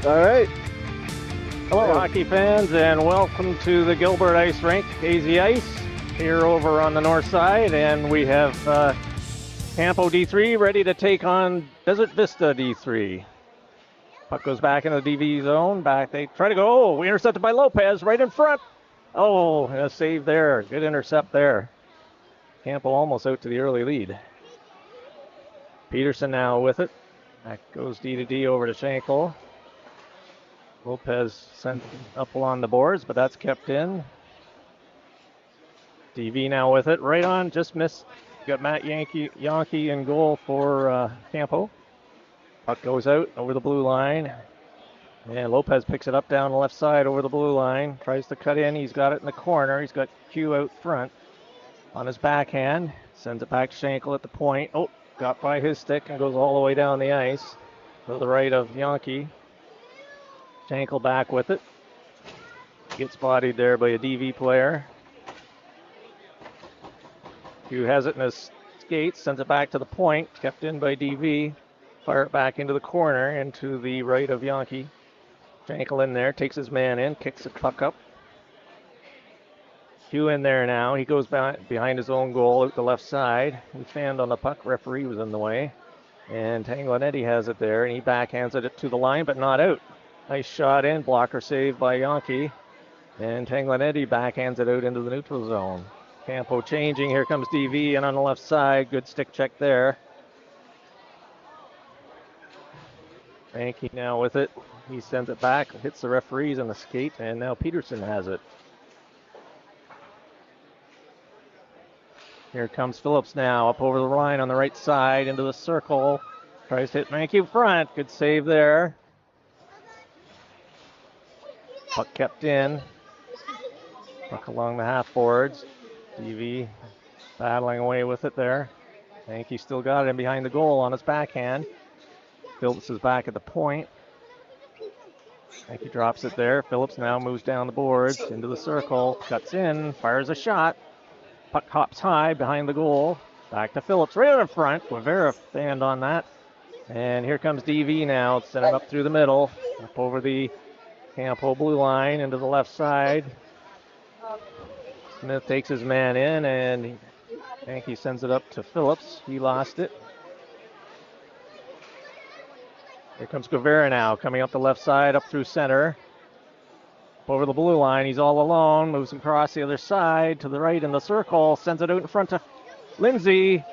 All right. Hello, hockey fans, and welcome to the Gilbert Ice Rink, AZ Ice, here over on the north side. And we have Campo D3 ready to take on Desert Vista D3. Puck goes back into the DV zone. Back, they try to go. Oh, we intercepted by Lopez right in front. Oh, a save there. Good intercept there. Campo almost out to the early lead. Peterson now with it. That goes D to D over to Schenkel. Lopez sent up along the boards, but that's kept in. DV now with it. Right on, just missed. Got Matt Yankee in goal for Campo. Puck goes out over the blue line. And Lopez picks it up down the left side over the blue line. Tries to cut in. He's got it in the corner. He's got Q out front on his backhand. Sends it back to Schenkel at the point. Oh, got by his stick and goes all the way down the ice to the right of Yankee. Schenkel back with it. Gets bodied there by a DV player. Q has it in his skates, sends it back to the point, kept in by DV. Fire it back into the corner, into the right of Yankee. Schenkel in there, takes his man in, kicks the puck up. Q in there now. He goes back behind his own goal out the left side. We fanned on the puck. Referee was in the way. And Tanglanetti has it there, and he backhands it to the line, but not out. Nice shot in, blocker save by Yankee. And Tanglanetti backhands it out into the neutral zone. Campo changing, here comes DV, and on the left side, good stick check there. Yankee now with it. He sends it back, hits the referees on the skate, and now Peterson has it. Here comes Phillips now, up over the line on the right side, into the circle. Tries to hit Yankee front, good save there. Puck kept in. Puck along the half boards. DV battling away with it there. Yankee still got it in behind the goal on his backhand. Phillips is back at the point. Yankee drops it there. Phillips now moves down the boards into the circle. Cuts in, fires a shot. Puck hops high behind the goal. Back to Phillips right in front. Guevara fanned on that. And here comes DV now. Send it up through the middle. Up over the Campo blue line into the left side. Smith takes his man in, and Yankee sends it up to Phillips. He lost it. Here comes Guevara now, coming up the left side, up through center. Up over the blue line, he's all alone, moves across the other side to the right in the circle, sends it out in front to Lindsay,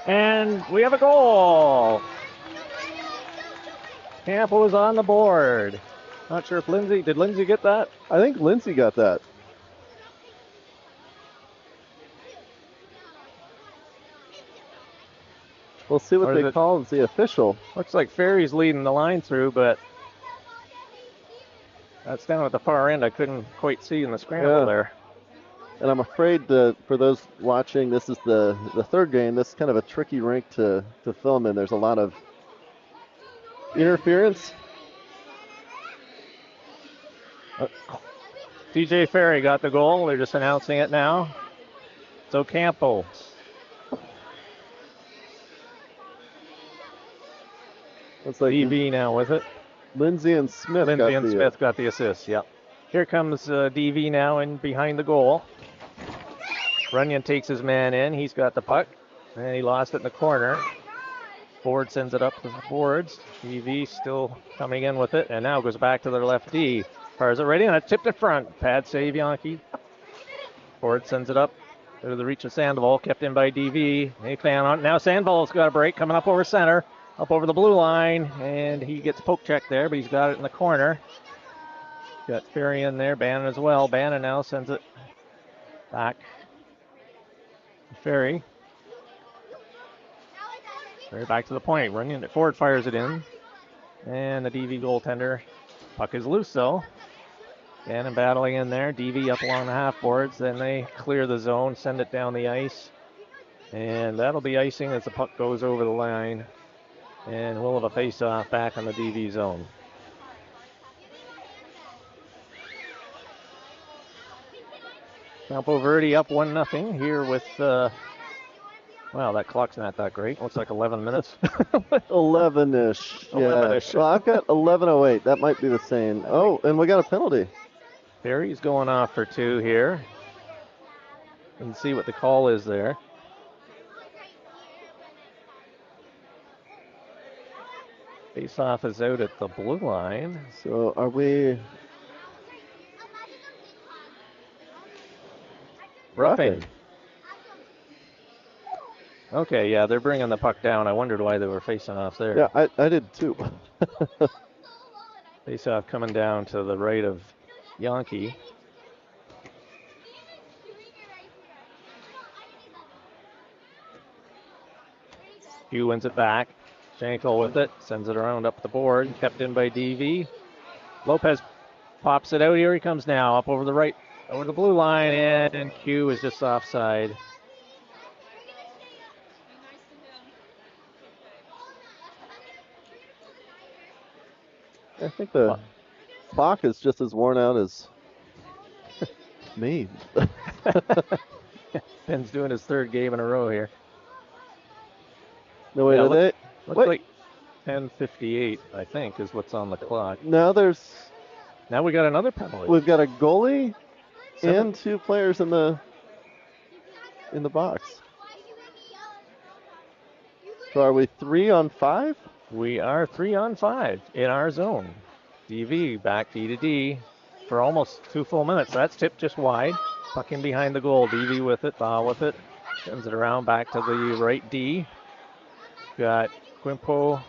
and we have a goal. Campo is on the board. Not sure if did Lindsay get that? I think Lindsay got that. We'll see what they call as the official. Looks like Ferry's leading the line through, but that's down at the far end. I couldn't quite see in the scramble there. And I'm afraid for those watching, this is the third game. This is kind of a tricky rink to film in. There's a lot of interference. DJ Ferry got the goal. They're just announcing it now. So Campo. Looks like DV now with it. Lindsay and Smith got the assist, yep. Here comes DV now in behind the goal. Runyon takes his man in. He's got the puck, and he lost it in the corner. Ford sends it up to the boards. DV still coming in with it, and now goes back to their left D. Fires it right in. It's tipped in front. Pad save, Yankee. Ford sends it up to the reach of Sandoval. Kept in by DV. They fan on. Now Sandoval's got a break coming up over center. Up over the blue line. And he gets poke check there, but he's got it in the corner. Got Ferry in there. Bannon as well. Bannon now sends it back. Ferry. Ferry back to the point. Running. Ford fires it in. And the DV goaltender. Puck is loose though. Bannon battling in there. DV up along the half boards. Then they clear the zone, send it down the ice. And that'll be icing as the puck goes over the line. And we'll have a face-off back on the DV zone. Campo Verde up 1-0 here with Wow, that clock's not that great. Looks like 11 minutes. 11-ish. Yeah. 11-ish. Well, I've got 11:08. That might be the same. Oh, and we got a penalty. Perry's going off for 2 here. And see what the call is there. Face-off is out at the blue line. So are we roughing? Okay, yeah, they're bringing the puck down. I wondered why they were facing off there. Yeah, I did too. Face-off coming down to the right of Yankee. Hugh wins it back. Schenkel with it, sends it around up the board, kept in by DV. Lopez pops it out. Here he comes now, up over the right, over the blue line, and Q is just offside. I think the clock is just as worn out as me. Penn's doing his 3rd game in a row here. No, wait, Yeah, are they? Looks like 10:58, I think, is what's on the clock. Now we got another penalty. We've got a goalie and 2 players in the box. So are we 3 on 5? We are 3 on 5 in our zone. DV back D to D for almost 2 full minutes. That's tipped just wide. Puck in behind the goal. DV with it, Baugh with it. Sends it around back to the right D. Got Quimpo,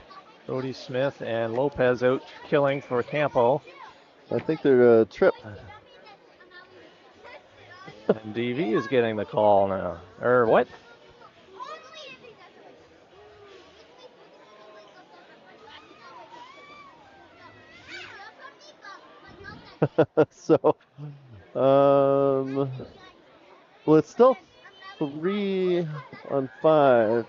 Brody Smith, and Lopez out killing for Campo. I think they're tripped. And DV is getting the call now. Or what? So, well, it's still 3 on 5.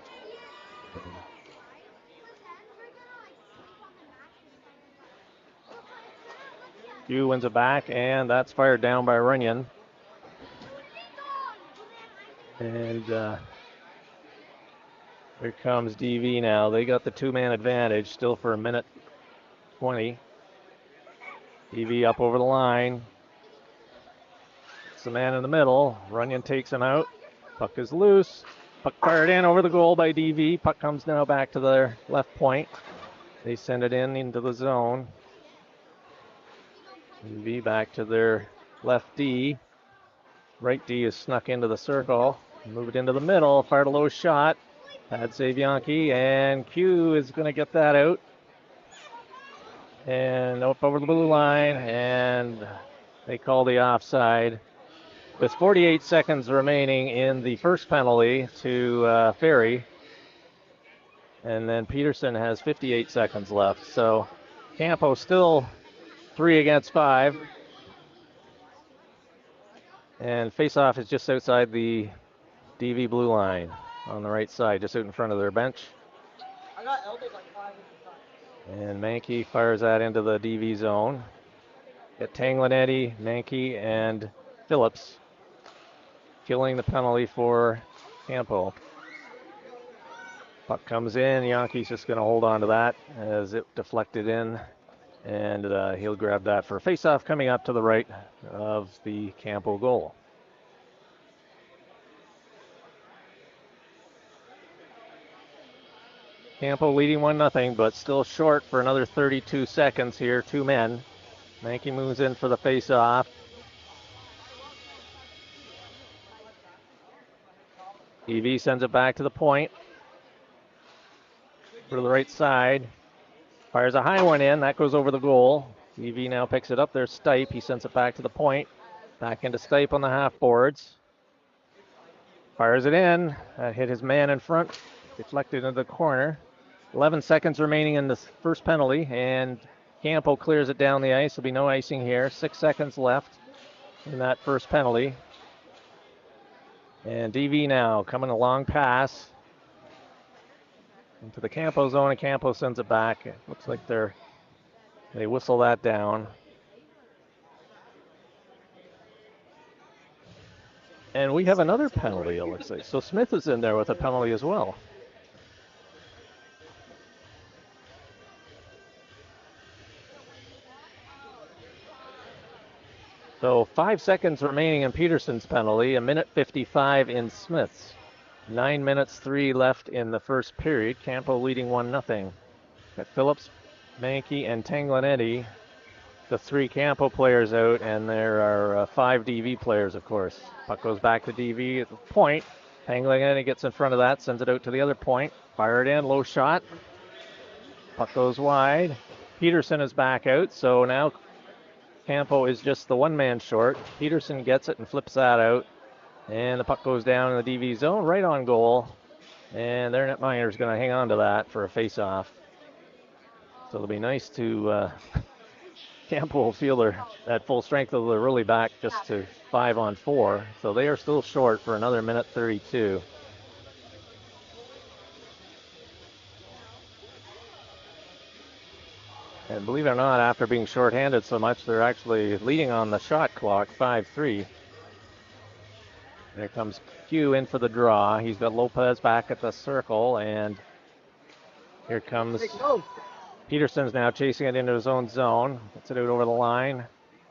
Hugh wins it back, and that's fired down by Runyon. And here comes DV now. They got the 2-man advantage still for 1:20. DV up over the line. It's the man in the middle. Runyon takes him out. Puck is loose. Puck fired in over the goal by DV. Puck comes now back to their left point. They send it into the zone. DV back to their left D. Right D is snuck into the circle. Move it into the middle. Fired a low shot. Pad save Yankee. And Q is going to get that out. And up over the blue line. And they call the offside. With 48 seconds remaining in the first penalty to Ferry. And then Peterson has 58 seconds left. So Campo still 3 against 5. And face-off is just outside the DV blue line on the right side, just out in front of their bench. I got elbowed like 5 times. And Mankey fires that into the DV zone. Got Tanglenetti, Mankey, and Phillips killing the penalty for Campo. Puck comes in. Yankee's just going to hold on to that as it deflected in. And he'll grab that for a face-off coming up to the right of the Campo goal. Campo leading 1-0, but still short for another 32 seconds here. 2 men. Mankey moves in for the face-off. EV sends it back to the point. To the right side. Fires a high one in. That goes over the goal. EV now picks it up. There's Stipe. He sends it back to the point. Back into Stipe on the half boards. Fires it in. That hit his man in front. Deflected into the corner. 11 seconds remaining in the first penalty. And Campo clears it down the ice. There'll be no icing here. 6 seconds left in that first penalty. And DV now coming a long pass into the Campo zone, and Campo sends it back. It looks like they whistle that down. And we have another penalty, it looks like. So Smith is in there with a penalty as well. So 5 seconds remaining in Peterson's penalty, 1:55 in Smith's. 9 minutes 3 left in the first period. Campo leading 1-0. Got Phillips, Mankey, and Tanglenetti, the 3 Campo players out, and there are 5 DV players, of course. Puck goes back to DV at the point. Tanglenetti gets in front of that, sends it out to the other point. Fire it in, low shot. Puck goes wide. Peterson is back out, so now Campo is just the one man short. Peterson gets it and flips that out. And the puck goes down in the DV zone, right on goal. And their netminder is going to hang on to that for a face-off. So it'll be nice to Campo will feel that full strength of the really back just to 5-on-4. So they are still short for another 1:32. And believe it or not, after being shorthanded so much, they're actually leading on the shot clock, 5-3. There comes Q in for the draw. He's got Lopez back at the circle, and here comes Peterson's now chasing it into his own zone. Gets it out over the line.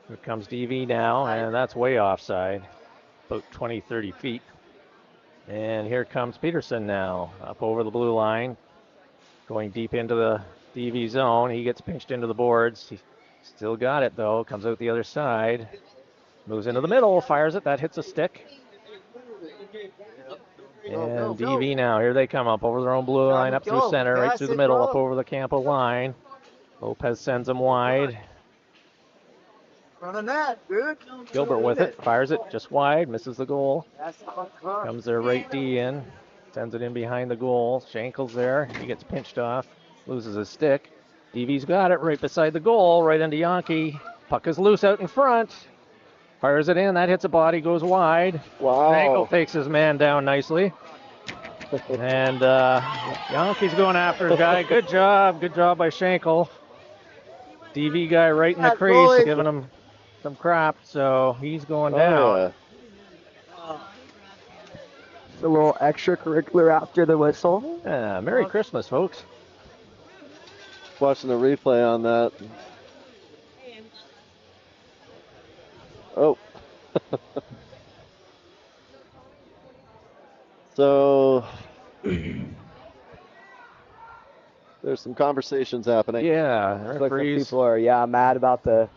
Here comes DV now, and that's way offside, about 20, 30 feet. And here comes Peterson now, up over the blue line, going deep into the DV zone. He gets pinched into the boards. He still got it, though. Comes out the other side. Moves into the middle, fires it. That hits a stick. And DV now, here they come up over their own blue line, up through center, right through the middle, up over the Campo line. Lopez sends them wide. Gilbert with it, fires it just wide, misses the goal. Comes their right D in, sends it in behind the goal. Schenkel's there, he gets pinched off, loses his stick. DV's got it right beside the goal, right into Yankee. Puck is loose out in front. Fires it in, that hits a body, goes wide. Wow. Schenkel takes his man down nicely. And Yankee's going after his guy. Good job by Schenkel. DV guy right in the crease, giving him some crap, so he's going down. It's a little extracurricular after the whistle. Yeah, Merry Christmas, folks. Watching the replay on that. Oh. So there's some conversations happening. Yeah, Looks like people are mad about the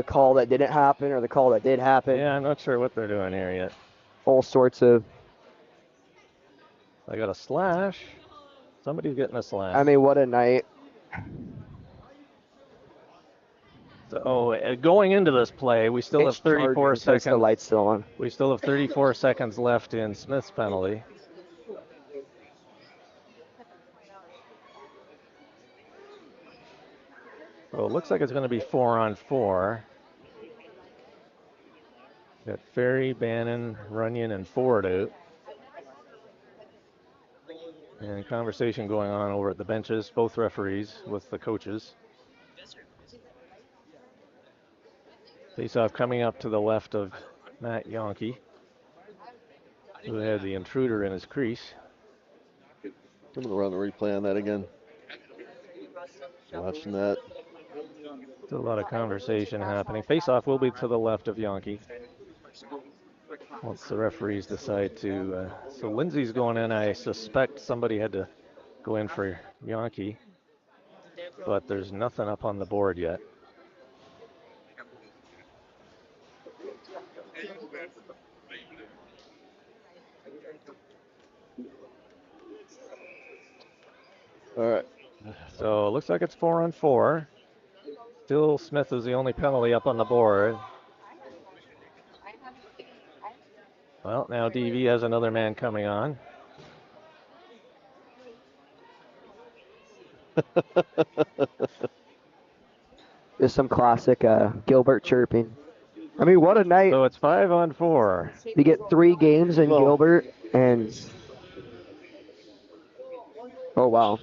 call that didn't happen or the call that did happen. Yeah, I'm not sure what they're doing here yet. All sorts of. I got a slash. Somebody's getting a slash. I mean, what a night. So going into this play, we still have 34 seconds. The light's still on. We still have 34 seconds left in Smith's penalty. So it looks like it's going to be 4-on-4. Got Ferry, Bannon, Runyon, and Ford out. And conversation going on over at the benches, both referees with the coaches. Face-off coming up to the left of Matt Yankee, who had the intruder in his crease. I'm going to run the replay on that again. Watching that. There's a lot of conversation happening. Face-off will be to the left of Yankee once the referees decide to. So Lindsay's going in. I suspect somebody had to go in for Yankee, but there's nothing up on the board yet. All right. So it looks like it's 4-on-4. Still, Smith is the only penalty up on the board. Well, now DV has another man coming on. Just some classic Gilbert chirping. I mean, what a night. So it's 5-on-4. You get 3 games in Gilbert, and oh wow.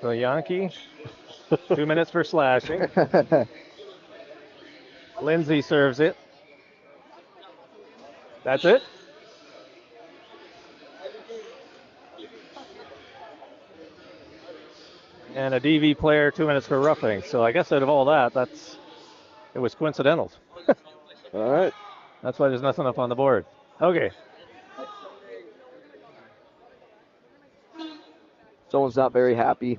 So Yankee, 2 minutes for slashing. Lindsay serves it. That's it. And a DV player 2 minutes for roughing. So I guess out of all that, it was coincidental. All right. That's why there's nothing up on the board. Okay. Someone's not very happy.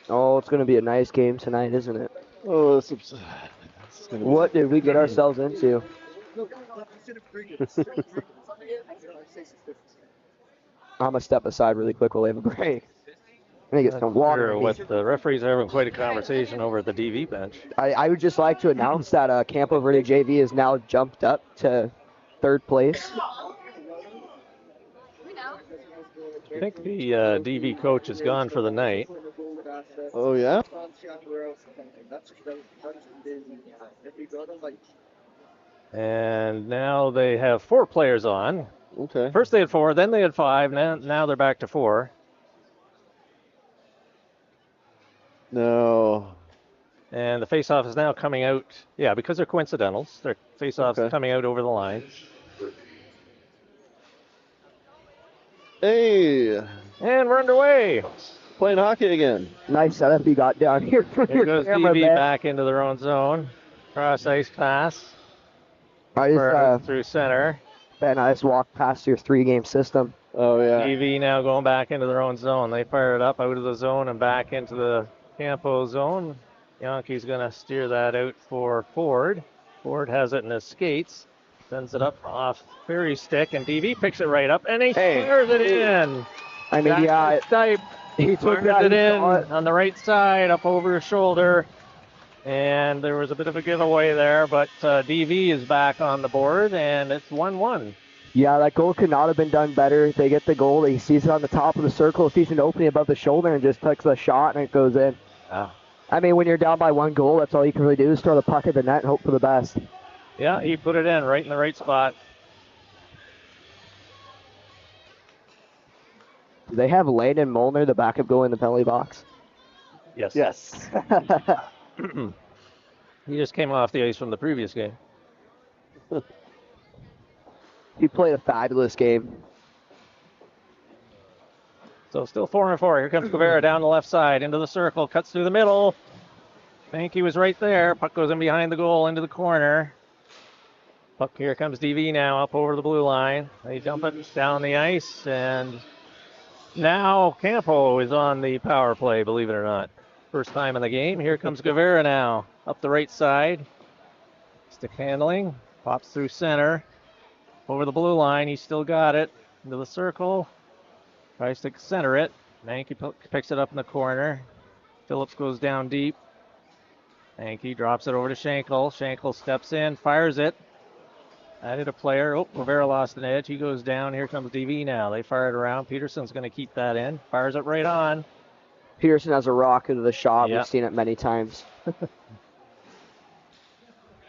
Oh, it's going to be a nice game tonight, isn't it? Oh, this is gonna be... What did we get ourselves into? I'm going to step aside really quick while they have a break. I think it's some water. Sure, what the referees are having quite a conversation over at the DV bench. I would just like to announce that Campo Verde JV has now jumped up to 3rd place. I think the DV coach is gone for the night. Oh, yeah? And now they have 4 players on. Okay. First they had 4, then they had 5, now they're back to 4. No. And the face-off is now coming out, yeah, because they're coincidentals. Their face-off's coming out over the line. Hey. And we're underway. Playing hockey again. Nice setup you got down here. Here goes DV back into their own zone. Cross ice pass. Through center. Ben, I just walked past your 3-game system. Oh, yeah. DV now going back into their own zone. They fire it up out of the zone and back into the Campo zone. Yankee's going to steer that out for Ford. Ford has it in his skates. Sends it up off Ferry's stick, and DV picks it right up, and he fires it in. I mean, yeah. He took it in on the right side, up over his shoulder. And there was a bit of a giveaway there, but DV is back on the board, and it's 1-1. Yeah, that goal could not have been done better. They get the goal. He sees it on the top of the circle, sees an opening above the shoulder, and just takes the shot, and it goes in. I mean, when you're down by 1 goal, that's all you can really do is throw the puck at the net and hope for the best. Yeah, he put it in right in the right spot. Do they have Landon Molnar, the backup goal, in the penalty box? Yes. Yes. He just came off the ice from the previous game. He played a fabulous game. So still 4-4. Here comes Guevara down the left side into the circle, cuts through the middle. Mankey was right there. Puck goes in behind the goal into the corner. Puck, here comes DV now up over the blue line. They dump it down the ice, and now Campo is on the power play, believe it or not. First time in the game. Here comes Guevara now up the right side. Stick handling. Pops through center. Over the blue line. He's still got it. Into the circle. Tries to center it. Mankey picks it up in the corner. Phillips goes down deep. Mankey drops it over to Schenkel. Schenkel steps in, fires it. Added a player. Oh, Rivera lost an edge. He goes down. Here comes DV now. They fire it around. Peterson's going to keep that in. Fires it right on. Peterson has a rocket to the shot. Yep. We've seen it many times.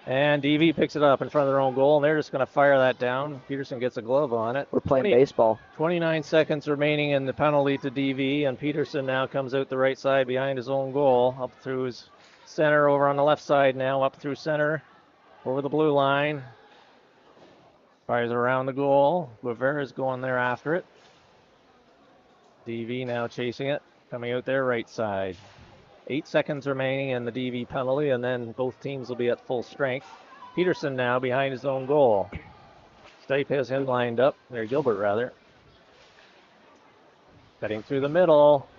And DV picks it up in front of their own goal, and they're just going to fire that down. Peterson gets a glove on it. We're playing baseball. 29 seconds remaining in the penalty to DV, and Peterson now comes out the right side behind his own goal, up through his center over on the left side now, up through center, over the blue line. Fires around the goal. Rivera's going there after it. DV now chasing it, coming out there right side. 8 seconds remaining in the DV penalty, and then both teams will be at full strength. Peterson now behind his own goal. Stipe has him lined up, or Gilbert rather. Cutting through the middle.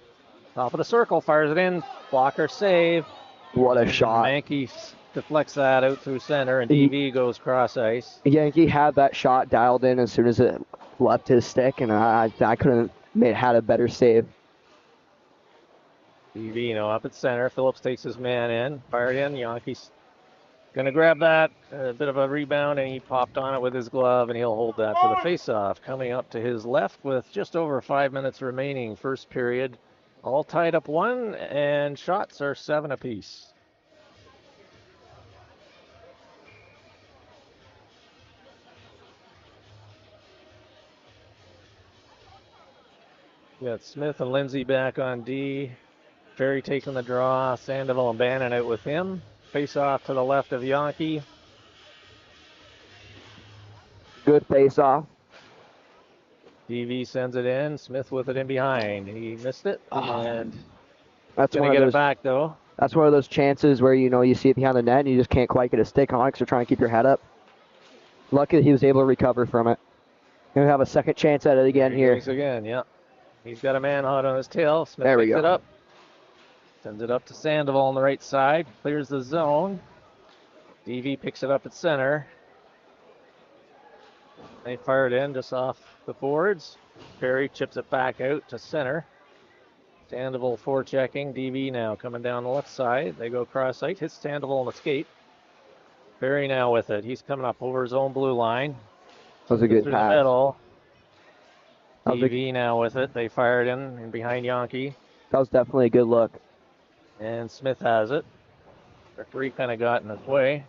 Top of the circle, fires it in. Blocker save. What a shot. Mankey deflects that out through center, and DV goes cross ice. Yankee had that shot dialed in as soon as it left his stick, and I couldn't have had a better save. DV, up at center. Phillips takes his man in. Fired in. Yankees going to grab that. A bit of a rebound, and he popped on it with his glove, and he'll hold that for the faceoff. Coming up to his left with just over 5 minutes remaining. First period. All tied up 1, and shots are 7 apiece. We got Smith and Lindsay back on D. Ferry taking the draw. Sandoval and Bannon out with him. Face off to the left of Yankee. Good face off. DV sends it in. Smith with it in behind. He missed it. And That's going one to of get those. it back, though. That's one of those chances where you see it behind the net and you just can't quite get a stick on it because you're trying to keep your head up. Lucky he was able to recover from it. Gonna have a second chance at it again here. Again, yeah. He's got a man hot on his tail. Smith There we picks go. it up. Sends it up to Sandoval on the right side. Clears the zone. DV picks it up at center. They fire it in just off the boards. Perry chips it back out to center. Sandoval forechecking. DV now coming down the left side. They go cross ice. Hits Sandoval on the skate. Perry now with it. He's coming up over his own blue line. That was a good through pass. the middle. DV now with it. They fire it in behind Yankee. That was definitely a good look. And Smith has it. Referee kind of got in his way.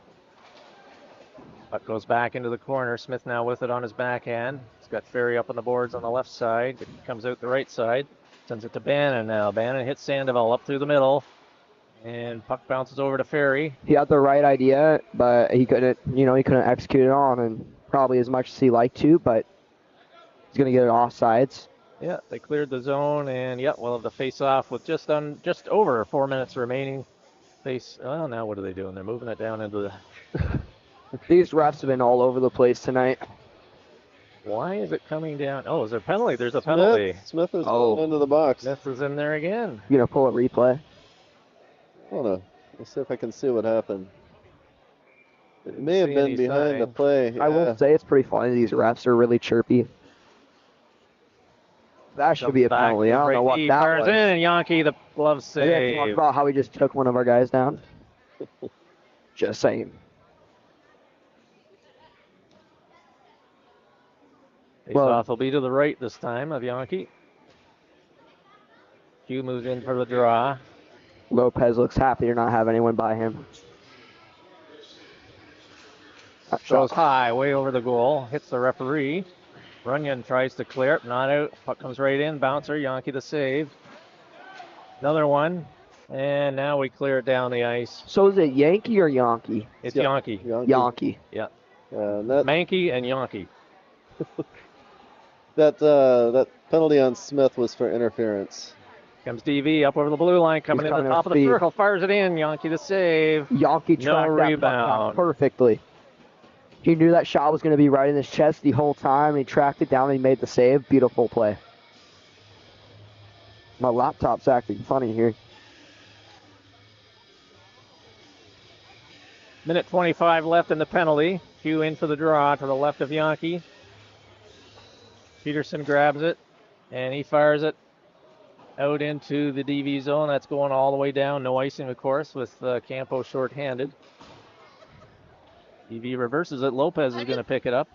Puck goes back into the corner. Smith now with it on his backhand. He's got Ferry up on the boards on the left side. It comes out the right side. Sends it to Bannon now. Bannon hits Sandoval up through the middle. And puck bounces over to Ferry. He had the right idea, but he couldn't execute it on, and probably as much as he liked to, but he's going to get it offsides. Yeah, they cleared the zone, and we'll have the face-off with just over 4 minutes remaining. Now what are they doing? They're moving it down into the... These refs have been all over the place tonight. Why is it coming down? Oh, is there a penalty? There's a penalty. Smith is going into the box. Smith is in there again. You going to pull a replay? Hold on. Let's see if I can see what happened. It may have been behind the play. I will say it's pretty funny. These refs are really chirpy. That should be a penalty. I don't know what that was. In, Yankee, the glove save. Talk about how we just took one of our guys down. Just saying. Face-off will be to the right this time of Yankee. Hugh moves in for the draw. Lopez looks happy to not have anyone by him. Goes high, way over the goal. Hits the referee. Runyon tries to clear it, not out. Puck comes right in. Bouncer, Yankee the save. Another one. And now we clear it down the ice. So is it Yankee or Yankee? It's Yankee. Yankee. Yeah. Mankey and Yankee. That penalty on Smith was for interference. Comes DV up over the blue line, coming in the top of the circle, fires it in. Yankee the save. Yankee tracked that rebound perfectly. He knew that shot was going to be right in his chest the whole time. He tracked it down and he made the save. Beautiful play. My laptop's acting funny here. Minute 25 left in the penalty. Hugh in for the draw to the left of Yankee. Peterson grabs it, and he fires it out into the DV zone. That's going all the way down. No icing, of course, with Campo shorthanded. DV reverses it. Lopez is going to pick it up.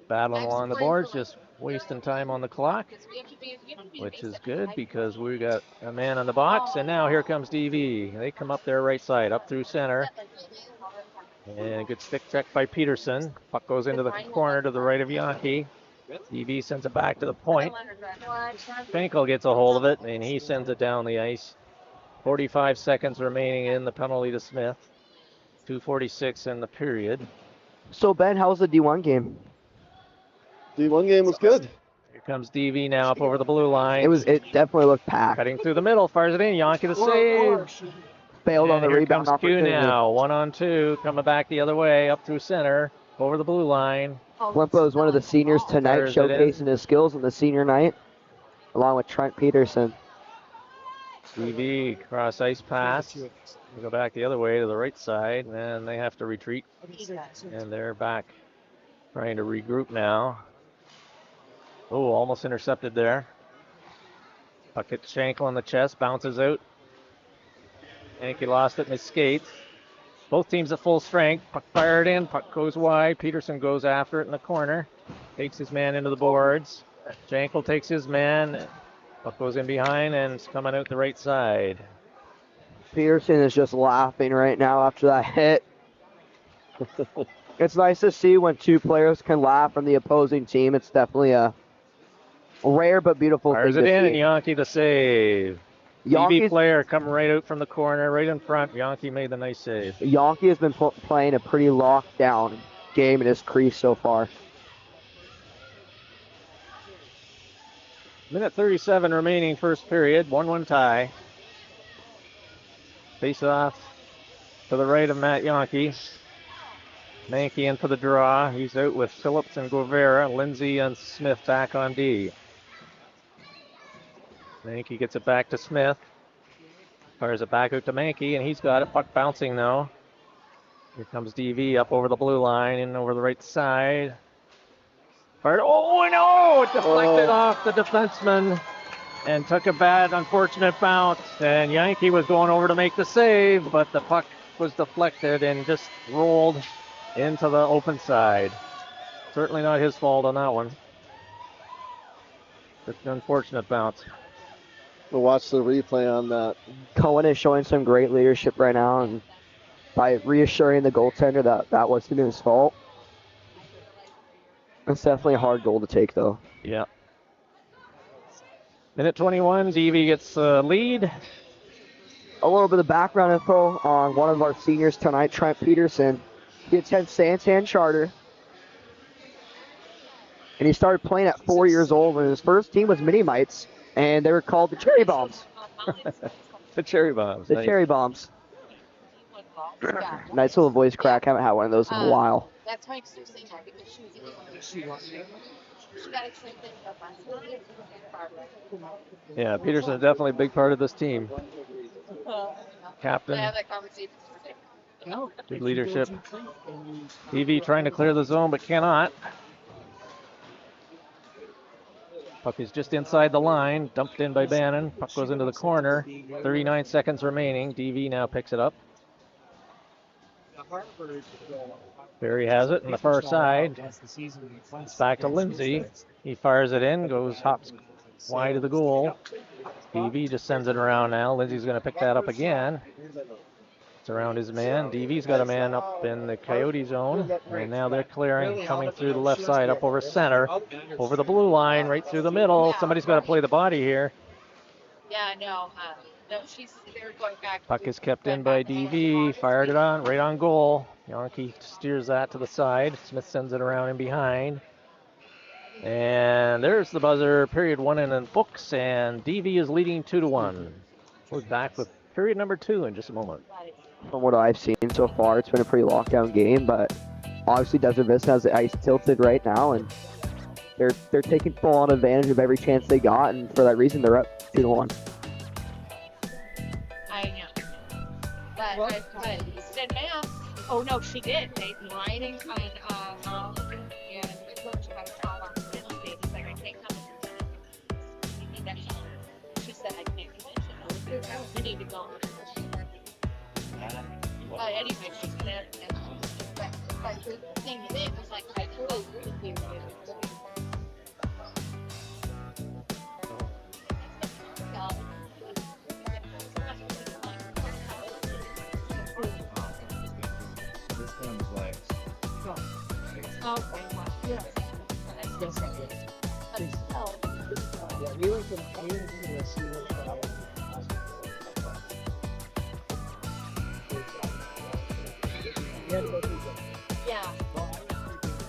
Battling along the boards, just wasting time on the clock, which is good because we got a man on the box. And now here comes DV. They come up their right side, up through center. And a good stick check by Peterson. Puck goes into the corner to the right of Yankee. DV sends it back to the point. Finkel gets a hold of it, and he sends it down the ice. 45 seconds remaining in the penalty to Smith. 2:46 in the period. So, Ben, how was the D1 game? D1 game was good. Here comes DV now up over the blue line. It definitely looked packed. Cutting through the middle, fires it in. Yankee the save. Failed on the rebound opportunity. Here comes Q now, 1-on-2, coming back the other way, up through center, over the blue line. Wimpo is one of the seniors tonight, showcasing his skills on the senior night, along with Trent Peterson. DV cross ice pass. We go back the other way to the right side, and they have to retreat. And they're back trying to regroup now. Oh, almost intercepted there. Puck hits Schenkel on the chest, bounces out. Yankee lost it in his skates. Both teams at full strength. Puck fired in. Puck goes wide. Peterson goes after it in the corner. Takes his man into the boards. Schenkel takes his man. Puck goes in behind and it's coming out the right side. Peterson is just laughing right now after that hit. It's nice to see when two players can laugh from the opposing team. It's definitely a rare but beautiful Fires thing it to in, see. and Yankee the save. DV Yankees, player coming right out from the corner, right in front. Yankee made the nice save. Yankee has been playing a pretty locked down game in his crease so far. Minute 37 remaining, first period. 1-1 tie. Face off to the right of Matt Yankee. Mankey in for the draw. He's out with Phillips and Guevara. Lindsay and Smith back on D. Mankey gets it back to Smith. Fires it back out to Mankey, and he's got it. Puck bouncing now. Here comes DV up over the blue line and over the right side. Fired. Oh, no! It deflected off the defenseman and took a bad, unfortunate bounce. And Yankee was going over to make the save, but the puck was deflected and just rolled into the open side. Certainly not his fault on that one. Just an unfortunate bounce. We'll watch the replay on that. Cohen is showing some great leadership right now, and by reassuring the goaltender that that wasn't his fault. It's definitely a hard goal to take, though. Yeah. Minute 21, DV gets the lead. A little bit of background info on one of our seniors tonight, Trent Peterson. He attends Santan Charter. And he started playing at 4 years old, and his first team was Mini Mites, and they were called the Cherry Bombs. The Cherry Bombs. The Nice. Cherry Bombs. Nice little voice crack. Haven't had one of those in a while. That's why she's saying that because she got a train thing up on. Yeah, Peterson's definitely a big part of this team. I Captain, have that conversation. good leadership. DV trying to clear the zone, but cannot. Puck is just inside the line, dumped in by Bannon. Puck goes into the corner. 39 seconds remaining. DV now picks it up. Barry has it on the far side. It's back to Lindsay. He fires it in, hops wide of the goal. DV just sends it around now. Lindsay's going to pick that up again. It's around his man. DV's got a man up in the Coyote zone. And now they're clearing, coming through the left side, up over center, over the blue line, right through the middle. Somebody's got to play the body here. Yeah, no, no, they're going back. Puck is kept in by DV. Fired it on, right on goal. Yankee steers that to the side. Smith sends it around in behind. And there's the buzzer. Period 1 in the books, and DV is leading 2-1. We'll be back with period number 2 in just a moment. From what I've seen so far, it's been a pretty lockdown game, but obviously Desert Vista has the ice tilted right now, and they're taking full-on advantage of every chance they got, and for that reason, they're up 2-1. I know. But said math. Oh no, she did. They writing on and the coach got a call on Wednesday. He's like, I can't come. You need that shoulder. She said, I can't come in. We need to go. Anyway, she's gonna. But the thing with it was like, I told you.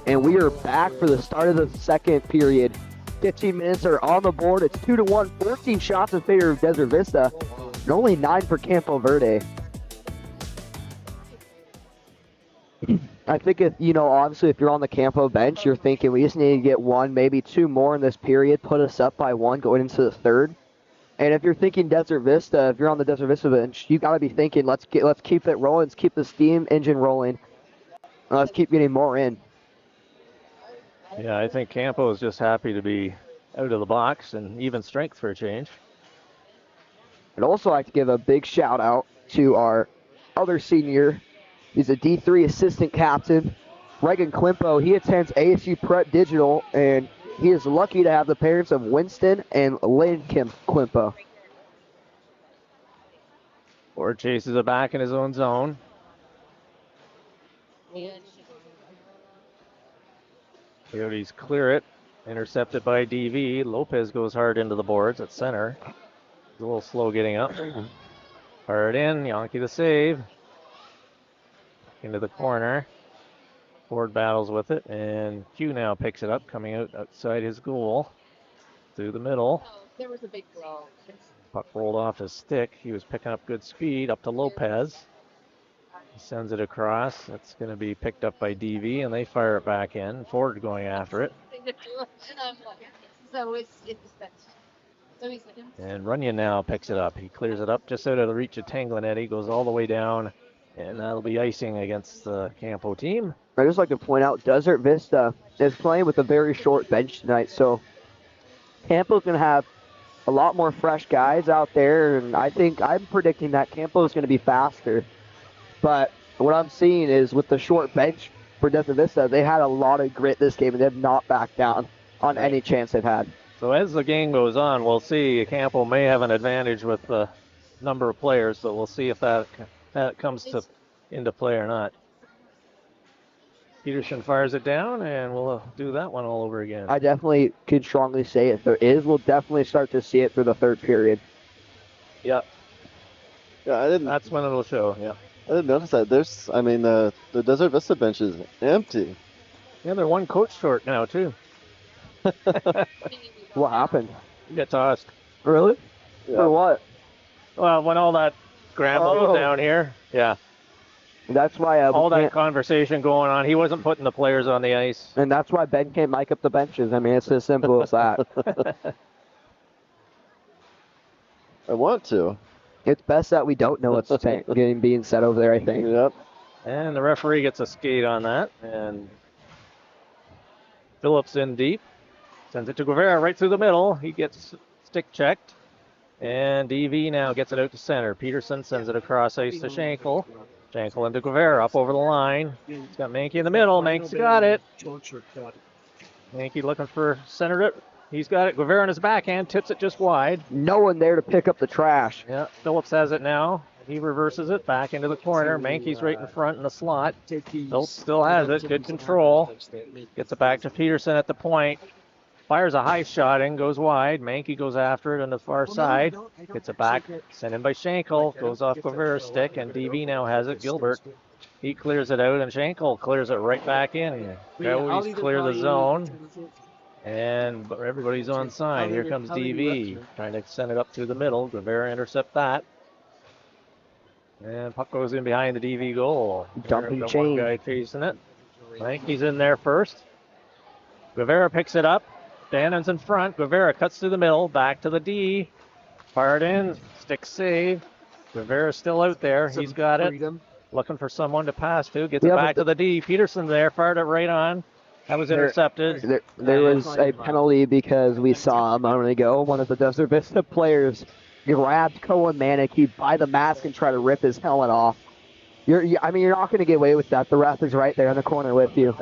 And we are back for the start of the second period. 15 minutes are on the board. It's 2-1, 14 shots in favor of Desert Vista, and only 9 for Campo Verde. I think obviously if you're on the Campo bench, you're thinking we just need to get 1, maybe 2 more in this period, put us up by 1 going into the third. And if you're thinking Desert Vista, if you're on the Desert Vista bench, you got to be thinking, let's keep it rolling, let's keep the steam engine rolling, and let's keep getting more in. Yeah, I think Campo is just happy to be out of the box and even strength for a change. I'd also like to give a big shout out to our other senior. He's a D3 assistant captain, Reagan Quimpo. He attends ASU Prep Digital, and he is lucky to have the parents of Winston and Lynn Quimpo. Ford chases it back in his own zone. Coyotes clear it. Intercepted by DV. Lopez goes hard into the boards at center. He's a little slow getting up. Hard in. Yonke the save. Into the corner. Ford battles with it, and Q now picks it up, coming outside his goal. Through the middle. There was a big blow. Puck rolled off his stick. He was picking up good speed up to Lopez. He sends it across. That's going to be picked up by DV, and they fire it back in. Ford going after it. And Runyon now picks it up. He clears it up just out of the reach of Tanglenetti, goes all the way down, and that'll be icing against the Campo team. I'd just like to point out Desert Vista is playing with a very short bench tonight, so Campo's going to have a lot more fresh guys out there, and I'm predicting that Campo's going to be faster. But what I'm seeing is with the short bench for Desert Vista, they had a lot of grit this game, and they have not backed down on any chance they've had. So as the game goes on, we'll see. Campo may have an advantage with the number of players, so we'll see if that comes into play or not. Peterson fires it down, and we'll do that one all over again. I definitely could strongly say if there is, we'll definitely start to see it through the third period. Yep. Yeah, That's when it'll show. Yeah. I didn't notice that. The Desert Vista bench is empty. Yeah, they're one coach short now too. What happened? You get tossed. Really? Yeah. For what? Well, when all that scramble was down here. Yeah. That's why all that conversation going on. He wasn't putting the players on the ice. And that's why Ben can't mic up the benches. I mean, it's as simple as that. I want to. It's best that we don't know what's being said over there, I think. Yep. And the referee gets a skate on that. And Phillips in deep. Sends it to Guevara right through the middle. He gets stick checked. And DV now gets it out to center. Peterson sends it across ice to Schenkel. Schenkel into Guevara up over the line. He's got Mankey in the middle. Mankey's got it. Mankey looking for center it. He's got it. Guevara in his backhand. Tips it just wide. No one there to pick up the trash. Yeah. Phillips has it now. He reverses it back into the corner. Mankey's right in front in the slot. Phillips still has it. Good control. Gets it back to Peterson at the point. Fires a high shot in, goes wide. Mankey goes after it on the far side. Gets it back, sent in by Schenkel. Goes off Guevara's stick, and DV now has it. Gilbert, he clears it out, and Schenkel clears it right back in. Coyotes clear the zone, and everybody's on side. Here comes DV, trying to send it up through the middle. Guevara intercept that. And puck goes in behind the DV goal. Dumping Got chain. one guy facing it. Mankey's in there first. Guevara picks it up. Dannon's in front. Guevara cuts through the middle. Back to the D. Fired in. Stick save. Guevara's still out there. He's got it. Looking for someone to pass to. Gets it back to the D. Peterson there. Fired it right on. That was intercepted. There was a penalty because we saw a moment ago one of the Desert Vista players grabbed Cohen Manicky by the mask and tried to rip his helmet off. You're not going to get away with that. The ref is right there in the corner with you.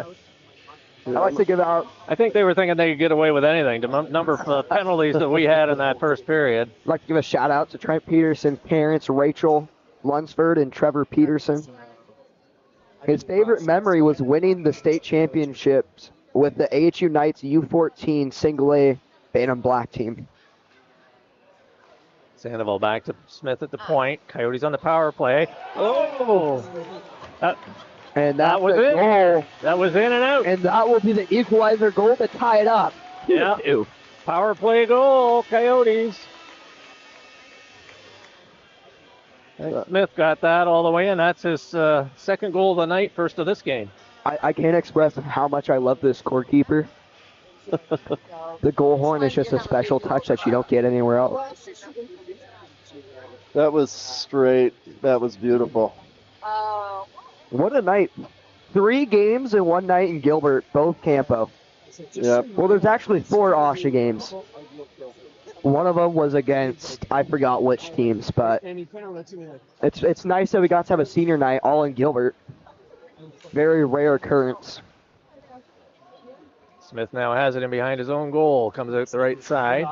I like to give out. I think they were thinking they could get away with anything. The number of penalties that we had in that first period. I'd like to give a shout out to Trent Peterson's parents, Rachel Lunsford and Trevor Peterson. His favorite memory was winning the state championships with the AHU Knights U14 single A Bantam Black team. Sandoval back to Smith at the point. Coyotes on the power play. Oh! And that was it. Goal. That was in and out. And that will be the equalizer goal to tie it up. Yeah. Power play goal, Coyotes. Smith got that all the way in. That's his second goal of the night, first of this game. I can't express how much I love this scorekeeper. The goal horn is just a special touch that you don't get anywhere else. That was straight. That was beautiful. What a night. 3 games in one night in Gilbert, both Campo. Yep. Well, there's actually 4 OSHA games. One of them was against, I forgot which teams, but it's nice that we got to have a senior night all in Gilbert. Very rare occurrence. Smith now has it in behind his own goal. Comes out the right side.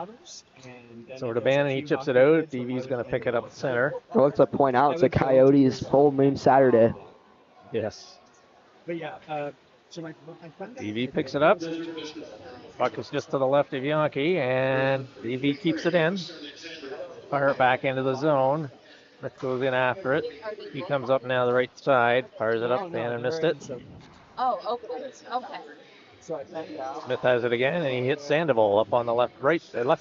So to Bannon, he chips it out. DV's going to pick it up the center. Well, let's point out it's a Coyotes full moon Saturday. Yes. But yeah, DV picks it up. Puck is just to the left of Yankee, and DV keeps it in. Fire it back into the zone. Smith goes in after it. He comes up now the right side, fires it up, and missed it. Oh, okay. Okay. Smith has it again, and he hits Sandoval up on the left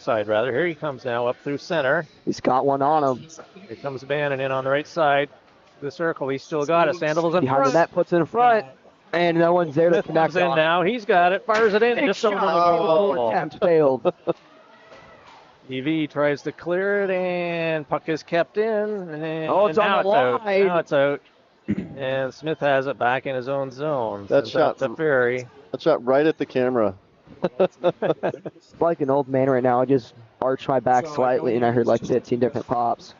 side rather. Here he comes now up through center. He's got one on him. Here comes Bannon in on the right side. The circle, he's still got it. Sandoval's in Behind front. the net, puts it in front. And no one's there to Smith connect comes in on. now. He's got it. Fires it in. Big Just over the shot. goal. Attempt failed. EV tries to clear it, and puck is kept in. And It's on now the out. line. Now it's out. And Smith has it back in his own zone. That Sends out shot- to Ferry. That shot right at the camera. It's like an old man right now. I just arched my back slightly, and I heard like 15 different pops.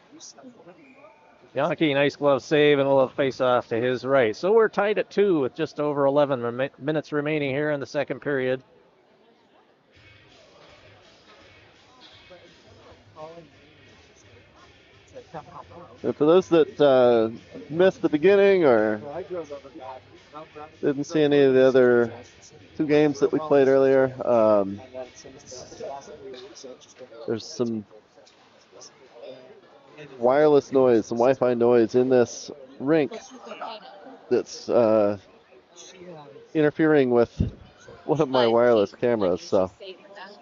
Yankee, nice glove save, and a little face-off to his right. So we're tied at 2 with just over 11 minutes remaining here in the second period. And for those that missed the beginning or didn't see any of the other 2 games that we played earlier, there's some wireless noise, some Wi-Fi noise in this rink that's interfering with one of my wireless cameras. So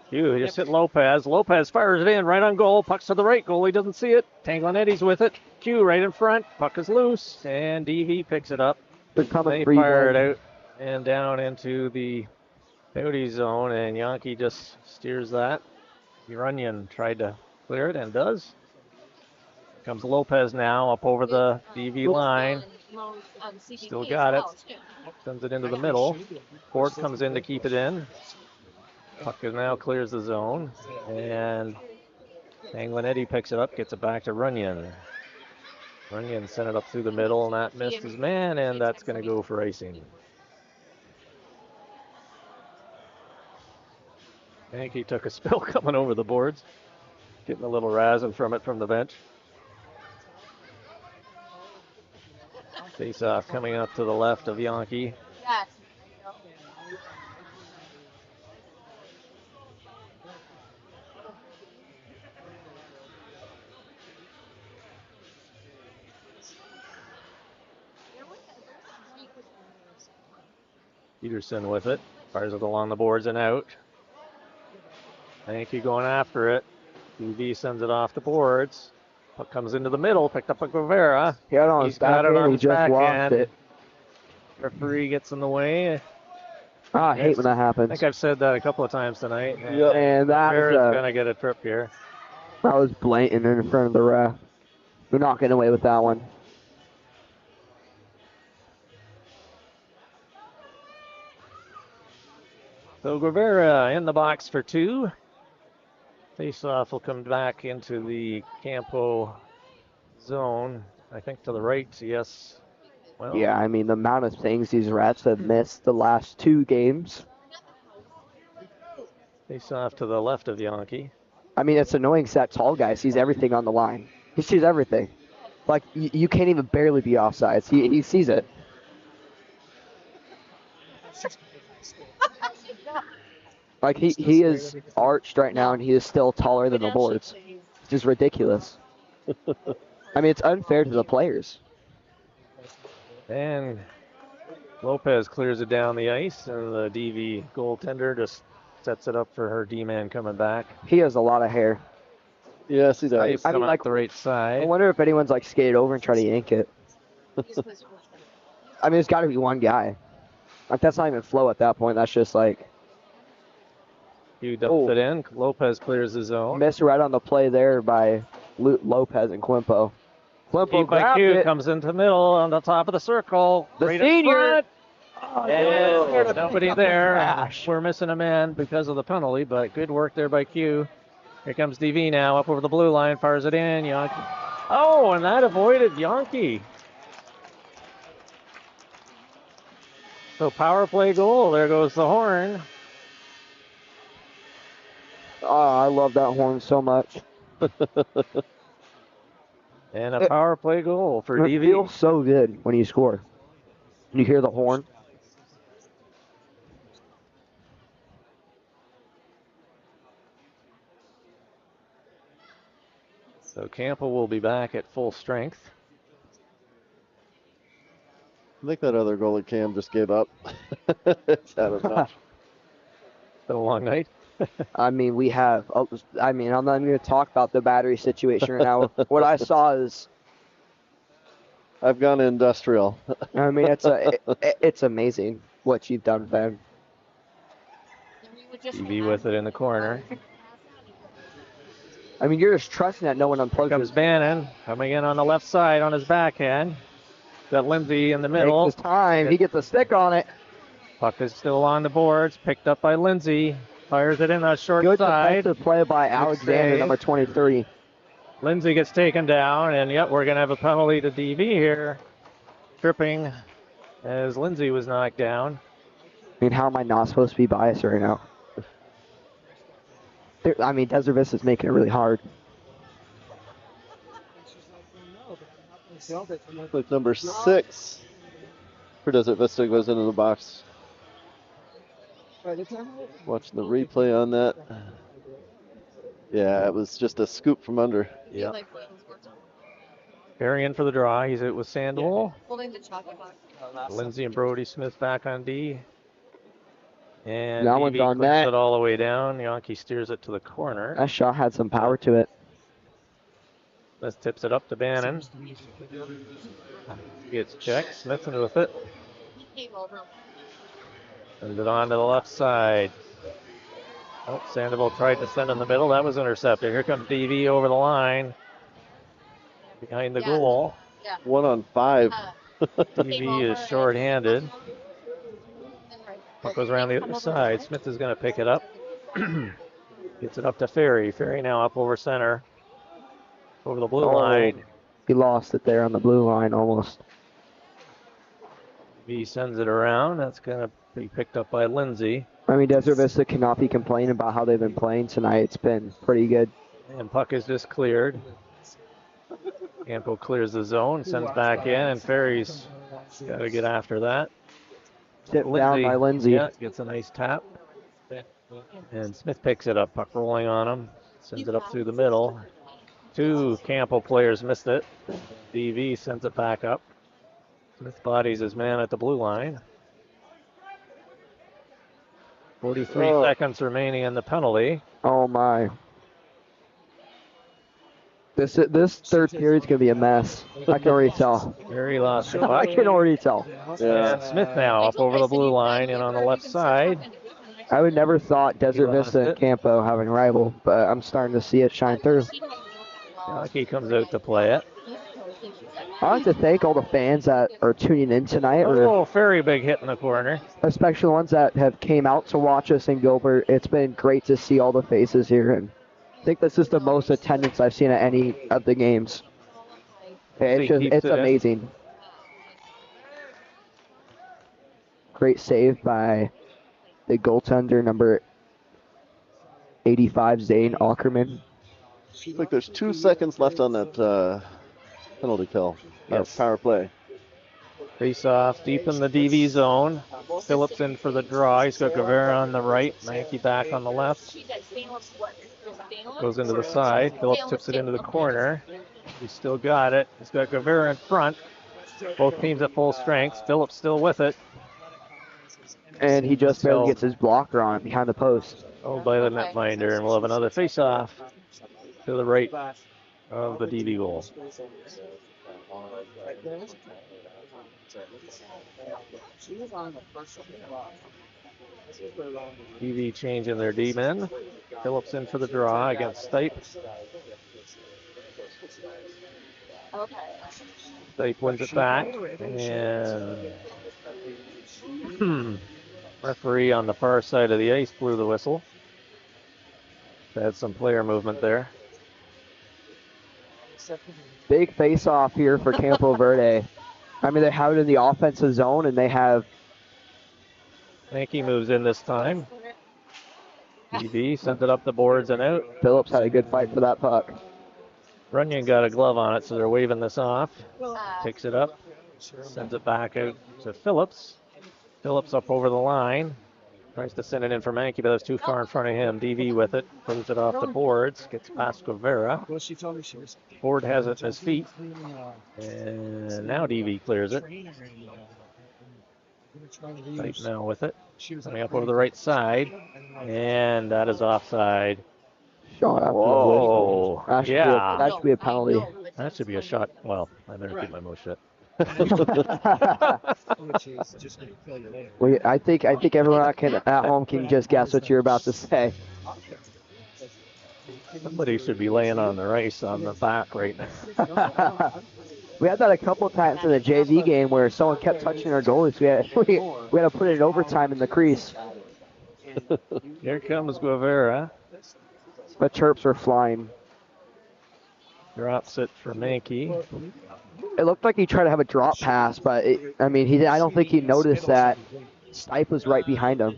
Q just hit Lopez. Lopez fires it in right on goal. Puck's to the right. Goalie doesn't see it. Tanglanetti's with it. Q right in front. Puck is loose, and DV picks it up. They're coming They free. fire it out and down into the penalty zone, and Yankee just steers that. Runyon tried to clear it and does. Comes Lopez now up over the DV line. Still got it. Sends it into the middle. Ford comes in to keep it in. Puck now clears the zone, and Anglenetti picks it up, gets it back to Runyon. Runyon sent it up through the middle, and that missed his man, and that's going to go for icing. Yankee took a spill coming over the boards, getting a little razzing from it from the bench. Face-off coming up to the left of Yankee. Yes. Peterson with it. Fires it along the boards and out. Yankee going after it. UV sends it off the boards. Puck comes into the middle, picked up by Guevara. He had it on He's his got it backhand, on he his just lost backhand. it. Referee gets in the way. I hate when that I happens. think I've said that a couple of times tonight. Yep. And that Guevara's going to get a trip here. was blatant in front of the ref. We're not getting away with that one. So Guevara in the box for 2. Face-off will come back into the Campo zone. I think to the right, yes. Well, Yeah, I mean, the amount of things these rats have missed the last 2 games. face-off to the left of Yankee. I mean, it's annoying 'cause that tall guy sees everything on the line. He sees everything. Like, you can't even barely be offsides. He sees it. Like, he is arched right now, and he is still taller than the boards. It's just ridiculous. I mean, it's unfair to the players. And Lopez clears it down the ice, and the DV goaltender just sets it up for her D-man coming back. He has a lot of hair. yes, he does. Ice I mean, coming like, up the right I side. wonder if anyone's, like, skated over and tried to yank it. I mean, there's got to be one guy. Like, that's not even flow at that point. That's just, like, You dumps it in. Lopez clears the zone. missed right on the play there by Lopez and Quimpo. Quimpo Keep by grabbed Q it. comes into the middle on the top of the circle. The right in senior. front. Oh, There's nobody there. Gosh. We're missing a man because of the penalty, but good work there by Q. Here comes DV now up over the blue line, fires it in. Yankee. Oh, and that avoided Yankee. So power play goal. There goes the horn. Oh, I love that horn so much. And a power play goal for It DV. feels so good when you score. You hear the horn. So Campo will be back at full strength. I think that other goalie Cam just gave up. It's had enough. Been a long night. I mean, we have. I mean, I'm not even going to talk about the battery situation right now. What I saw is, I've gone industrial. I mean, it's amazing what you've done, Ben. TV with it in the corner. I mean, you're just trusting that no one unplugs Comes his. Bannon coming in on the left side on his backhand. Got Lindsay in the middle. Takes his time. He gets a stick on it. Puck is still on the boards. Picked up by Lindsay. Fires it in the short Good side. defensive play by Alexander, save. number 23. Lindsay gets taken down, and yep, we're going to have a penalty to DV here. Tripping as Lindsay was knocked down. I mean, how am I not supposed to be biased right now? I mean, Desert Vista is making it really hard. Like number 6 for Desert Vista goes into the box. Watching the replay on that. Yeah, it was just a scoop from under. Yeah. Perry in for the draw. He's out with Sandoval. Lindsay and Brody Smith back on D. And That one's on net. It all the way down. Yankee steers it to the corner. That shot had some power to it. Smith tips it up to Bannon. Gets checked. Smith with it. Sends it on to the left side. Oh, Sandoval tried to send in the middle. That was intercepted. Here comes DV over the line. Behind the goal. 1 on 5. DV is short-handed. Puck goes around the other side. Smith is going to pick it up. Gets it up to Ferry. Ferry now up over center. Over the blue line. He lost it there on the blue line almost. V sends it around. That's going to be picked up by Lindsay. I mean, Desert Vista cannot be complaining about how they've been playing tonight. It's been pretty good. And puck is just cleared. Campo clears the zone, sends back in, and Ferry's got to get after that. Tipped down by Lindsay. Yeah, gets a nice tap. And Smith picks it up. Puck rolling on him. Sends it up through the middle. 2 Campo players missed it. DV sends it back up. Smith bodies his man at the blue line. 43 seconds remaining in the penalty. Oh my. This third period's gonna be a mess. I can already tell. Very lost the puck. I can already tell. Yeah. And Smith now up over the blue line and on the left side. I would never thought Desert Vista and Campo having a rival, but I'm starting to see it shine through. He comes out to play it. I'd like to thank all the fans that are tuning in tonight, Oh, very big hit in the corner. especially the ones that have came out to watch us in Gilbert. It's been great to see all the faces here, and I think this is the most attendance I've seen at any of the games. It's amazing. Great save by the goaltender, number 85, Zane Ackerman. I think there's 2 seconds left on that penalty kill. Yes. Power play. Face off deep in the DV zone. Phillips in for the draw. He's got Guevara on the right. Mankey back on the left. Goes into the side. Phillips tips it into the corner. He's still got it. He's got Guevara in front. Both teams at full strength. Phillips still with it. And he just barely gets his blocker on it behind the post. Oh, by the netminder, and we'll have another face-off to the right of the DV goal. DV changing their D-men. Phillips in for the draw against Stipe. Stipe wins it back, and referee on the far side of the ice blew the whistle. Had some player movement there. Big face-off here for Campo Verde. I mean, they have it in the offensive zone, and they have... Mankey moves in this time. DV sent it up the boards and out. Phillips had a good fight for that puck. Runyon got a glove on it, so they're waving this off. Picks it up, sends it back out to Phillips. Phillips up over the line. Tries to send it in for Mankey, but that's too far in front of him. DV with it, throws it off the boards, gets past Guevara. Ford has it in his feet, and now DV clears it. Right now with it, coming up over the right side, and that is offside. Shot after Whoa, that should be a penalty. That should be a shot. Well, I better keep my mouth shut. I think everyone at home can just guess what you're about to say. Somebody should be laying on their ice on the back right now. We had that a couple times in the JV game where someone kept touching our goalies. We had to put it in overtime in the crease. Here comes Guevara. The chirps were flying. Drops it for Mankey. It looked like he tried to have a drop pass, but I don't think he noticed that Stipe was right behind him.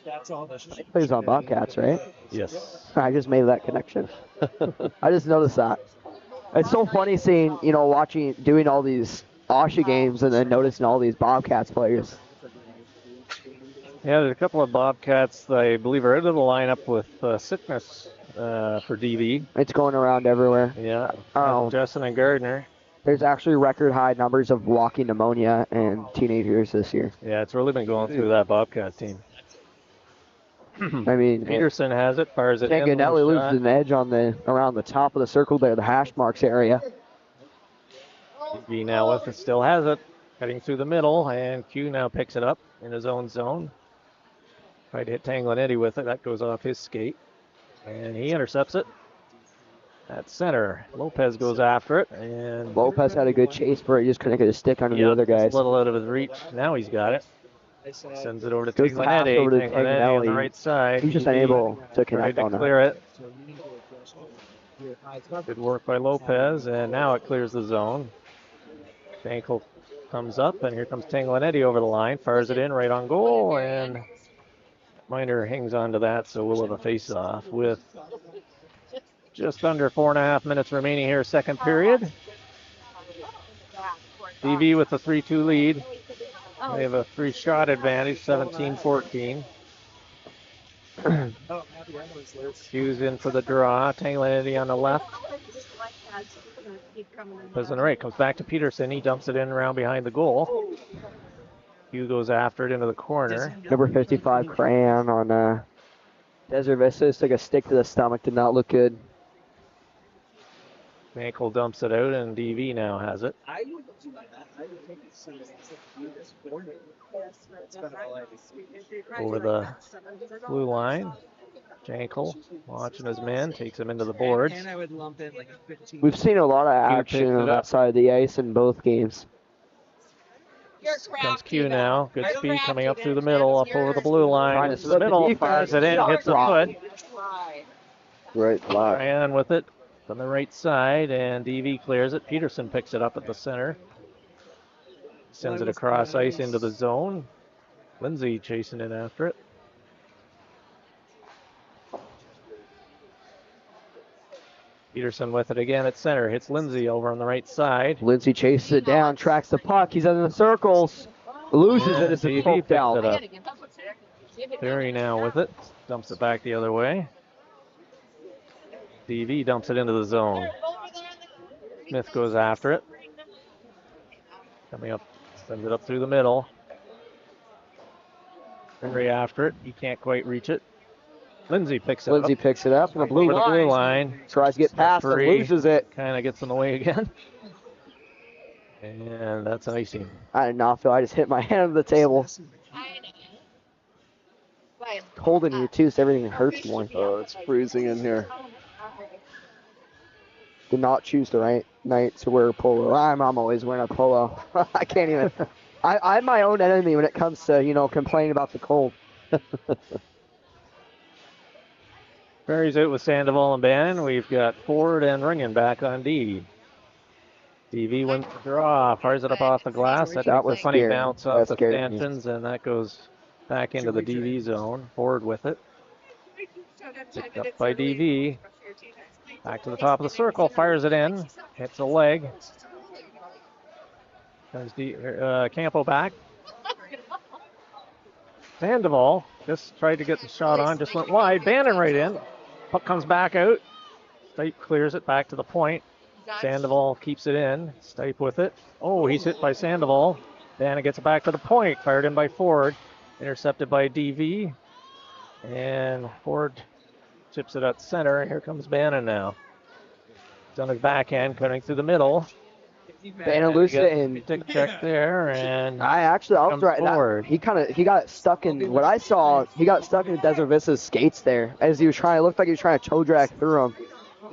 Stipe plays on Bobcats, right? Yes. I just made that connection. I just noticed that. It's so funny seeing, doing all these Osha games and then noticing all these Bobcats players. Yeah, there's a couple of Bobcats that I believe are out of the lineup with sickness for DV. It's going around everywhere. Yeah. Oh. Justin and Gardner. There's actually record high numbers of walking pneumonia in teenagers this year. Yeah, it's really been going through that Bobcat team. Peterson has it, fires it in. Ganelli loses an edge around the top of the circle there, the hash marks area. DV now with it, still has it, cutting through the middle, and Q now picks it up in his own zone. Tried to hit Tanglenetti with it, that goes off his skate, and he intercepts it. At center, Lopez goes after it, and Lopez had a good chase for it. He just couldn't get his stick under the other guys. A little out of his reach. Now he's got it. Sends it over to Tanglenetti. Tanglenetti on the right side. He's just unable to connect on that. Clear it. Good work by Lopez, and now it clears the zone. Ankle comes up, and here comes Tanglenetti over the line. Fires it in right on goal, and Miner hangs on to that, so we'll have a face-off with just under 4.5 minutes remaining here, second period. DV with the 3-2 lead. They have a 3-shot advantage, 17-14. Hughes in for the draw. Tanglenetti on the left. Goes on the right. Comes back to Peterson. He dumps it in around behind the goal. Hughes goes after it into the corner. Number 55 Crayon on Desert Vista. Took a stick to the stomach. Did not look good. Ankle dumps it out, and DV now has it. Over the blue line. Jankel watching his men, takes him into the boards. We've seen a lot of action on that side of the ice in both games. Comes Q now. Good speed coming up through the middle, up over the blue line. Into the middle, fires it in, hits the foot. Right block. Ryan with it on the right side, and DV clears it. Peterson picks it up at the center. Sends it across ice into the zone. Lindsay chasing it after it. Peterson with it again at center. Hits Lindsay over on the right side. Lindsay chases it down, tracks the puck. He's in the circles. Loses it as it poked out. Perry now with it. Dumps it back the other way. DV dumps it into the zone. Smith goes after it. Coming up, sends it up through the middle. Perry after it. He can't quite reach it. Lindsay picks it up. Lindsay picks it up in the blue line. Tries to get past it, loses it. Kind of gets in the way again. And that's icing. I did not feel. I just hit my hand on the table. Cold in here too, so everything hurts more. Oh, it's freezing in here. Did not choose the right night to wear a polo. I'm always wearing a polo. I can't even. I'm my own enemy when it comes to, complaining about the cold. Perry's out with Sandoval and Bannon. We've got Ford and Runyon back on D. DV wins the draw, fires it up off the glass. That was a funny bounce off the stanchions, and that goes back into the DV zone. Ford with it. Picked up by DV. Back to the top of the circle, fires it in. Hits a leg. Comes Campo back. Sandoval just tried to get the shot on, just went wide. Bannon right in. Puck comes back out. Stipe clears it back to the point. Sandoval keeps it in. Stipe with it. Oh, he's hit by Sandoval. Bannon gets it back to the point. Fired in by Ford. Intercepted by DV. And Ford chips it at center. And here comes Bannon now. He's on his backhand, cutting through the middle. Bannon loosed it and stick check there, and I was right. Forward. He got stuck in what I saw. He got stuck in Desert Vista's skates there as he was trying. It looked like he was trying to toe drag through him,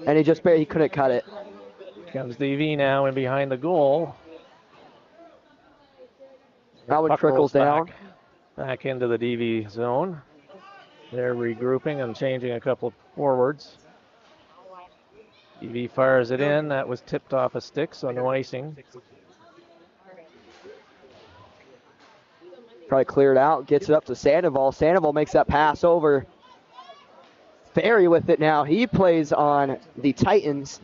and he just barely couldn't cut it. Comes DV now and behind the goal. That one trickles down. Back into the DV zone. They're regrouping and changing a couple of forwards. DV fires it in. That was tipped off a stick, so no icing. Probably cleared out, gets it up to Sandoval. Sandoval makes that pass over. Ferry with it now. He plays on the Titans.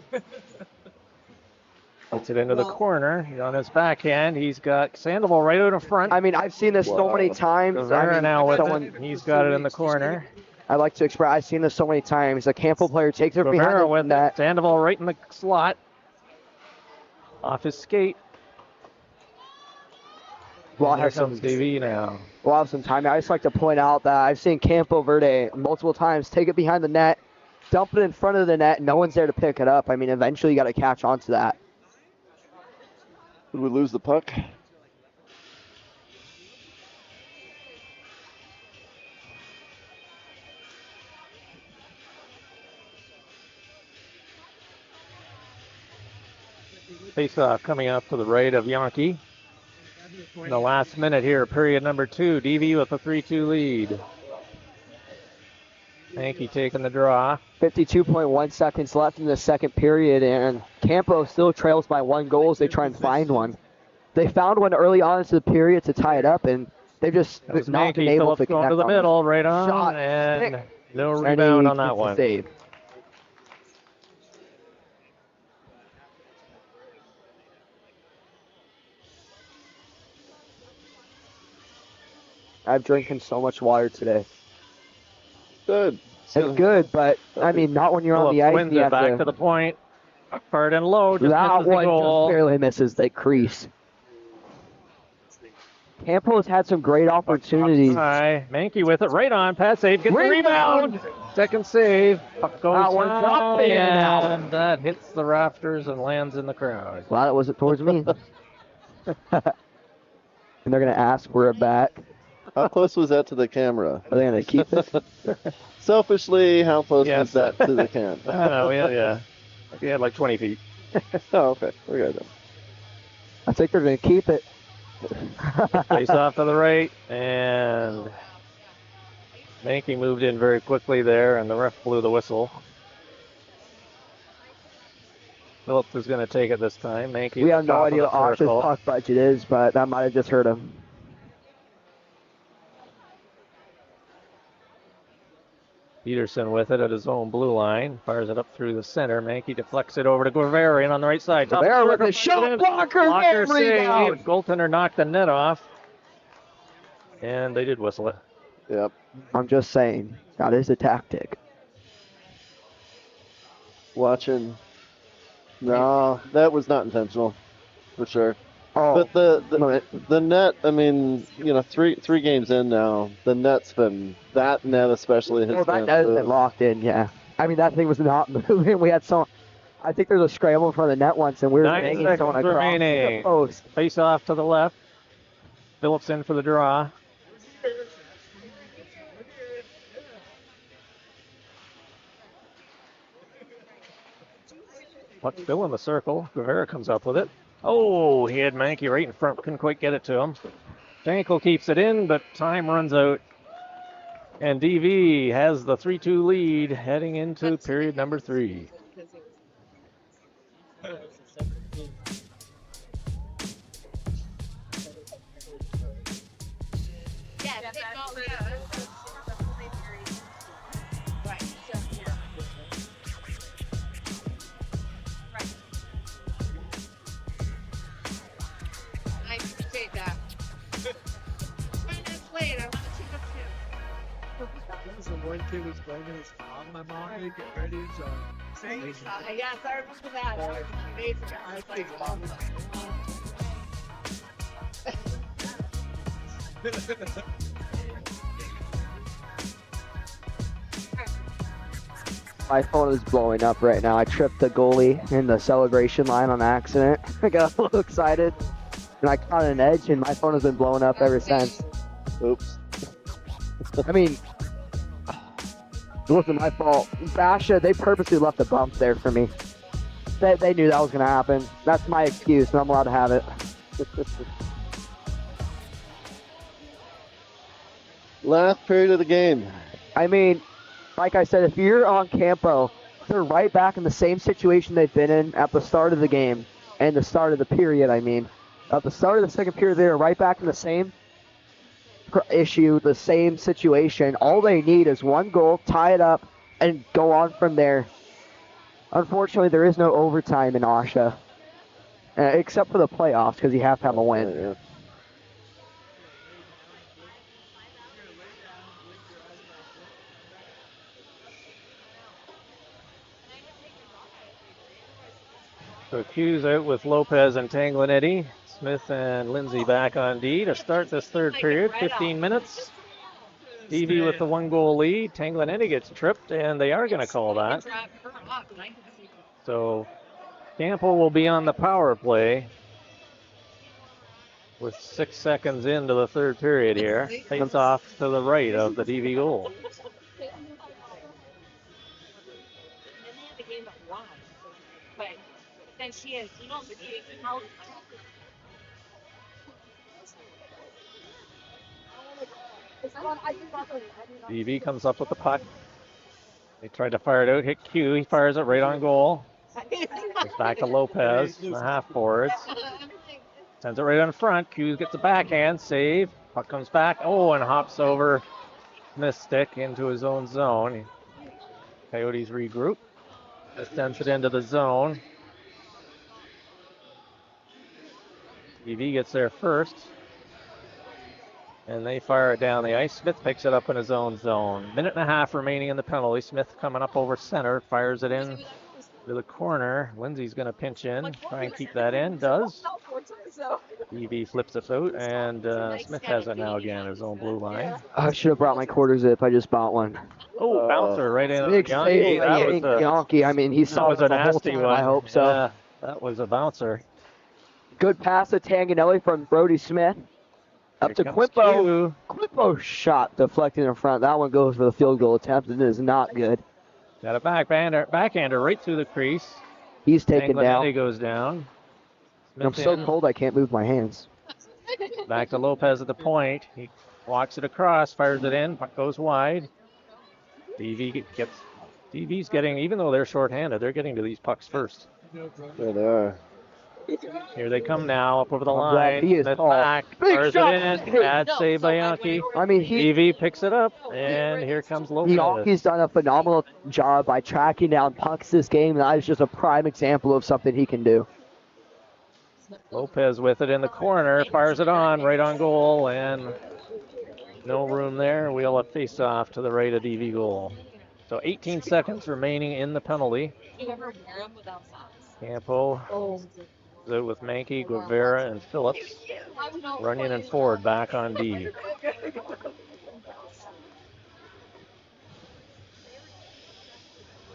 Puts it into the corner. He's on his backhand. He's got Sandoval right out in front. I mean, I've seen this so many times. Now with it. He's got it in the corner. I like to express, I've seen this so many times. A Campo player takes it behind the net. Sandoval right in the slot. Off his skate. Well, Here comes DV now. We'll have some time. I just like to point out that I've seen Campo Verde multiple times take it behind the net, dump it in front of the net, no one's there to pick it up. I mean, eventually you got to catch on to that. Did we lose the puck? Face-off coming up to the right of Yankee. In the last minute here, period number 2. DV with a 3-2 lead. Yankee taking the draw. 52.1 seconds left in the second period, and Campo still trails by 1 goal as they try and find one. They found one early on into the period to tie it up, and they've just not been able to connect to the middle, right on, shot, and stick. no rebound on that one. Save. I've drinking so much water today. Good. It's good, but I mean, not when you're on the ice. Wins it back to the point. Fired and low. Just that misses the one goal. just barely misses the crease. Campo has had some great opportunities. Mankey with it, right on. Pass save, gets the rebound. Second save. Puck goes That one's up and and that hits the rafters and lands in the crowd. Glad it wasn't towards me. And they're going to ask for it back. How close was that to the camera? Are they going to keep it? Selfishly, how close was that to the camera? I don't know, yeah. We had like 20 feet. Oh, okay. We got it. I think they're going to keep it. Face off to the right, and Mankey moved in very quickly there, and the ref blew the whistle. Phillips is going to take it this time. Mankey. We have no idea what Osh's puck budget is, but that might have just hurt him. Peterson with it at his own blue line. Fires it up through the center. Mankey deflects it over to Guevara on the right side. Guevara with the shot blocker save. Goaltender knocked the net off. And they did whistle it. Yep. I'm just saying, that is a tactic. Watching. No, that was not intentional, for sure. Oh, but the net, I mean, you know, three games in now, the net's been, that net especially has that net has been locked in, yeah. I mean, that thing was not moving. We had I think there's a scramble in front of the net once, and we were hanging someone across the post. Face off to the left. Phillips in for the draw. Puck still in the circle. Guevara comes up with it. Oh, he had Mankey right in front. Couldn't quite get it to him. Jankel keeps it in, but time runs out. And DV has the 3-2 lead heading into period number 3. kid was blaming his mom. My mom made get ready, so. Yes, I remember that. That was amazing. I was like, My phone is blowing up right now. I tripped the goalie in the celebration line on accident. I got a little excited, and I caught an edge, and my phone has been blowing up ever since. Oops. I mean, it wasn't my fault. Basha, they purposely left a bump there for me. They knew that was going to happen. That's my excuse, and I'm allowed to have it. Last period of the game. I mean, like I said, if you're on Campo, they're right back in the same situation they've been in at the start of the game and the start of the period, I mean. At the start of the second period, they're right back in the same issue, the same situation. All they need is one goal, tie it up, and go on from there. Unfortunately, there is no overtime in Asha, except for the playoffs, because you have to have a win. Yeah. So Q's out with Lopez and Tanglenetti. Smith and Lindsay back on D to start this third period, 15 minutes. DV with the 1-goal lead. Tanglenetti gets tripped, and they are going to call that. So Campo will be on the power play with 6 seconds into the third period here. Face off to the right of the DV goal. Then she is, how DV comes up with the puck. They tried to fire it out, hit Q. He fires it right on goal. Goes back to Lopez, the half forwards. Sends it right on front. Q gets a backhand save. Puck comes back. Oh, and hops over Smith's stick into his own zone. Coyotes regroup. Just sends it into the zone. DV gets there first. And they fire it down the ice. Smith picks it up in his own zone. Minute and a half remaining in the penalty. Smith coming up over center. Fires it in to the corner. Lindsay's going to pinch in. Try and keep that in. Does. DV flips it out. And Smith has it now again. His own blue line. I should have brought my quarter zip. I just bought one. Oh, bouncer right in. Big save. Yankee. I mean, he saw it the whole time. One. I hope so. Yeah, that was a bouncer. Good pass to Tanganelli from Brody Smith. Up to Quimpo. Quimpo shot deflected in front. That one goes for the field goal attempt. It is not good. Got a backhander right through the crease. He's taken down. He goes down. Smith I'm so cold I can't move my hands. Back to Lopez at the point. He walks it across, fires it in. Puck goes wide. DV's getting, even though they're shorthanded, they're getting to these pucks first. There they are. Here they come now, up over the line. He is tall. Back, fires it in. Bad save by Yankee. I mean, DV picks it up, and here comes Lopez. Yankee's done a phenomenal job by tracking down pucks this game. That is just a prime example of something he can do. Lopez with it in the corner, fires it on, right on goal, and no room there. We'll have face off to the right of DV goal. So 18 seconds remaining in the penalty. Campo with Mankey, Guevara, and Phillips. Runyon and Ford back on D.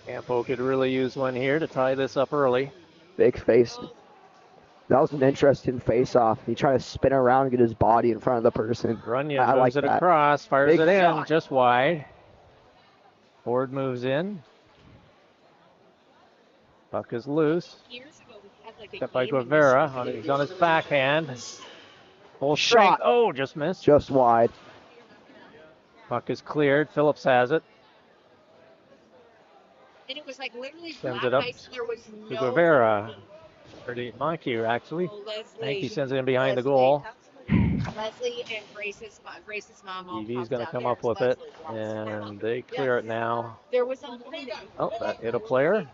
Campo could really use one here to tie this up early. Big face. That was an interesting face-off. He tried to spin around and get his body in front of the person. Runyon moves it across, fires it in, just wide. Ford moves in. Puck is loose. Cut by Guevara. He's on his backhand. Full shot. Oh, just missed. Just wide. Puck is cleared. Phillips has it. And it was like literally sends it up to Guevara. Monkey, actually. Monkey sends it in behind the goal. Leslie and Grace's mom. DV's going to come up with it, and they clear it now. There was oh, that hit a player.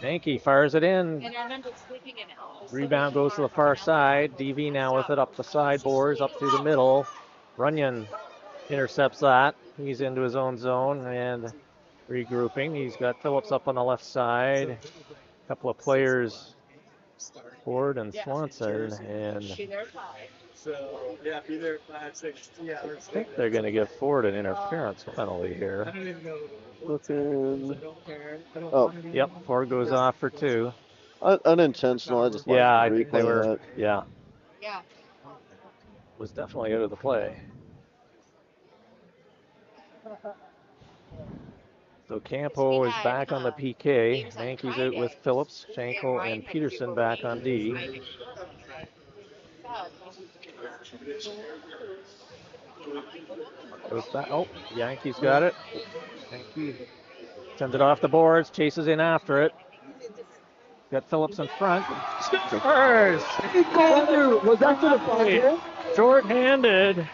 Mankey fires it in. And I remember sleeping in it. Rebound goes to the far side. DV now with it up the sideboards, up through the middle. Runyon intercepts that. He's into his own zone and regrouping. He's got Phillips up on the left side. A couple of players, Ford and Swanson, and So, yeah, be there 5, 6, I think they're going to give Ford an interference penalty I here. don't even know. Looking. I don't care. I don't Oh. want to Yep, Ford goes off for 2. Unintentional. I just wanted Yeah, to I think they replay were. that. Yeah, Yeah. was definitely out of the play. So Campo is back on the PK. Mankey's out with Phillips, Schenkel, and Peterson back on D. Goes back. Oh, Yankees got it. Yankee sends it off the boards, chases in after it. Got Phillips in front. Scores! Was that to the front? Short-handed.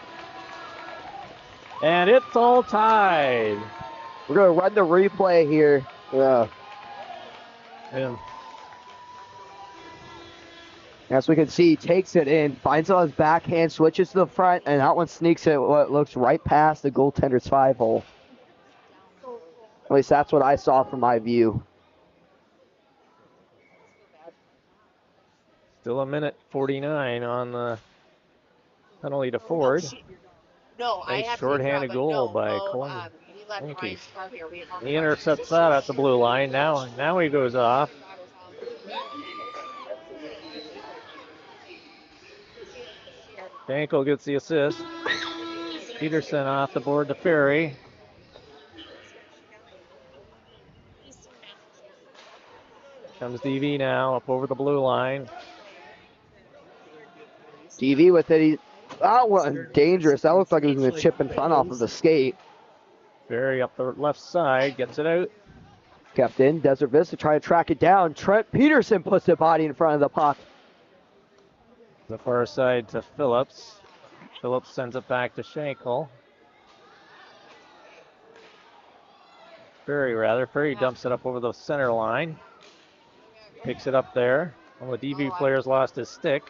And it's all tied. We're going to run the replay here. Yeah. And As we can see, he takes it in, finds it on his backhand, switches to the front, and that one sneaks it what looks right past the goaltender's 5-hole. At least that's what I saw from my view. still a minute 49 on the penalty to Ford. No, I Nice have short-handed goal by Columbus. we let Brian start here. He intercepts that at the blue line. Now he goes off. Schenkel gets the assist. Peterson off the board to Ferry. Comes DV now up over the blue line. DV with it. That one dangerous. That looked like he was going to chip in front off of the skate. Ferry up the left side, gets it out. Kept in. Desert Vista trying to track it down. Trent Peterson puts the body in front of the puck. The far side to Phillips. Phillips sends it back to Schenkel. Ferry dumps it up over the center line. Picks it up there. One of the DV players lost his stick.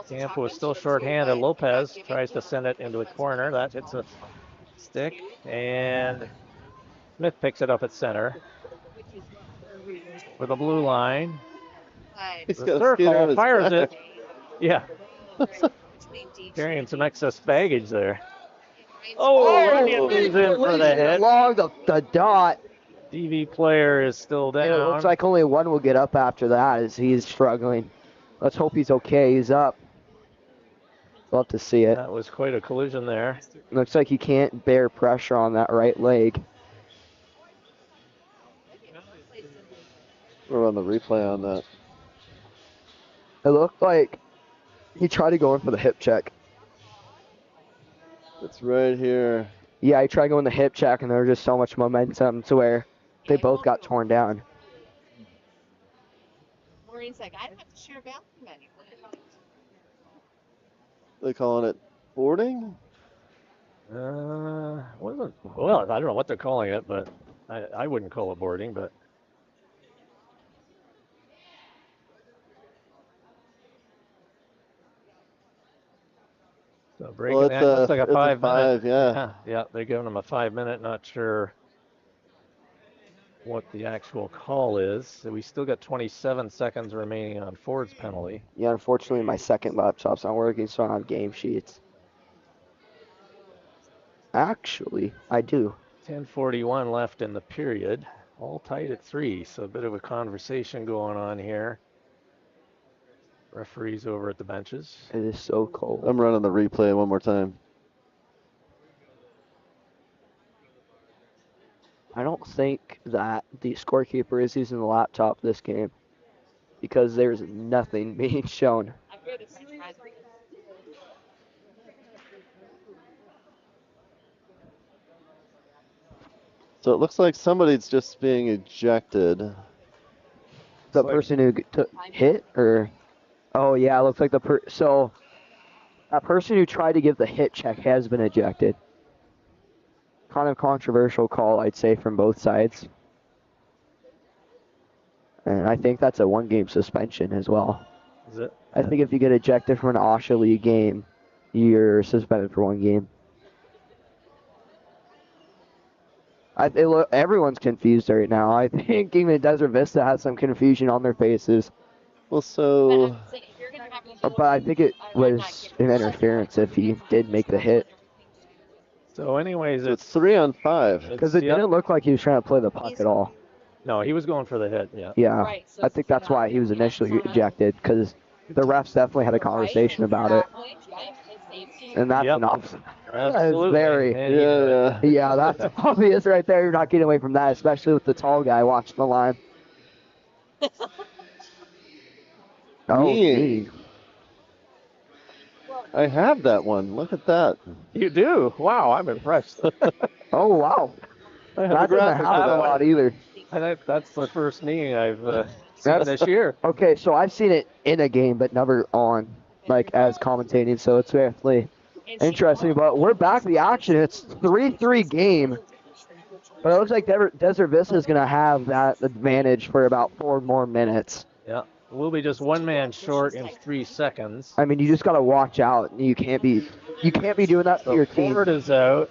Campo is still shorthanded. Lopez tries to send it into the corner. That hits a stick. And Smith picks it up at center. For the blue line. He's The got a skater on circle his fires back. it. Yeah. Carrying some excess baggage there. Runyon moves in for the hit. Along the dot. DV player is still down. And it looks like only one will get up after that as he's struggling. Let's hope he's okay. He's up. Love to see it. That was quite a collision there. Looks like he can't bear pressure on that right leg. We're on the replay on that. It looked like he tried to go in for the hip check. It's right here. Yeah, he tried going the hip check, and there was just so much momentum to where they both got torn down. Maureen's like, I don't have to share a bathroom anymore. They calling it boarding? Well, I don't know what they're calling it, but I wouldn't call it boarding, but. So breaking that looks like a 5 minute. Yeah, they're giving him a 5 minute. Not sure what the actual call is. So we still got 27 seconds remaining on Ford's penalty. Yeah, unfortunately, my second laptop's not working, so I don't have game sheets. Actually, I do. 10:41 left in the period. All tied at 3, so a bit of a conversation going on here. Referees over at the benches. It is so cold. I'm running the replay one more time. I don't think that the scorekeeper is using the laptop this game because there's nothing being shown. So it looks like somebody's just being ejected. The person who hit, or oh yeah, it looks like so a person who tried to give the hit check has been ejected. Kind of controversial call, I'd say, from both sides. And I think that's a 1-game suspension as well. Is it? I think if you get ejected from an Oshawa League game, you're suspended for 1 game. Everyone's confused right now. I think even Desert Vista has some confusion on their faces. Well, so But I think it was an interference if he did make the hit. So anyways, it's 3 on 5. Because it didn't look like he was trying to play the puck at all. No, he was going for the hit, yeah. Yeah, I think that's why he was initially ejected, because the refs definitely had a conversation about it. And that's an offside. Absolutely. Very. Yeah, that's obvious right there. You're not getting away from that, especially with the tall guy watching the line. Oh, gee. I have that one. Look at that. You do? Wow, I'm impressed. Oh, wow. That doesn't happen a lot either. That's the first knee I've seen this year. Okay, so I've seen it in a game, but never on, like, as commentating, so it's definitely interesting. But we're back to the action. It's 3-3 game. But it looks like Desert Vista is going to have that advantage for about 4 more minutes. Yeah, we'll be just 1 man short in 3 seconds. I mean, you just got to watch out. You can't be doing that to your team. Ford is out.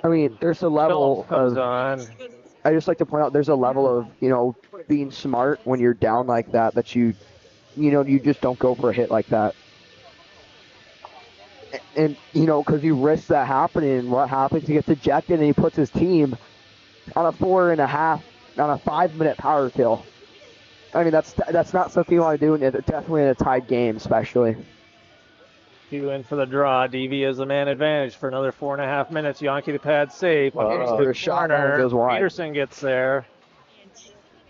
I mean, there's a level of. I just like to point out there's a level of being smart when you're down like that you just don't go for a hit like that. And because you risk that happening, and what happens? He gets ejected and he puts his team on a 5-minute power kill. I mean, that's not something you want to do, definitely in a tied game, especially. Q in for the draw. DV has the man advantage for another 4.5 minutes. Yankee the pad save. The shot goes wide. Peterson gets there.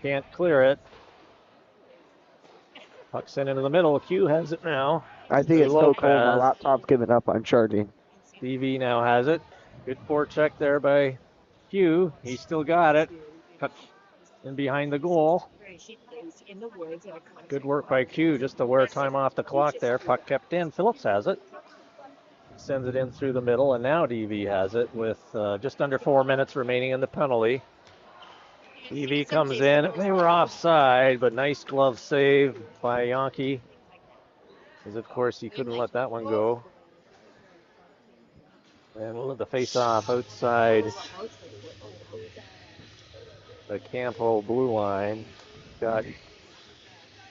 Can't clear it. Puck's in into the middle. Q has it now. I think it's so cold. My laptop's giving up on charging. DV now has it. Good forecheck there by Q. He still got it. Cut in behind the goal. Good work by Q just to wear time off the clock there. Puck kept in. Phillips has it. Sends it in through the middle, and now DV has it with just under 4 minutes remaining in the penalty. DV comes in. They were offside, but nice glove save by Yankee. Because, of course, he couldn't let that one go. And we'll let the face-off outside the Campo blue line. Got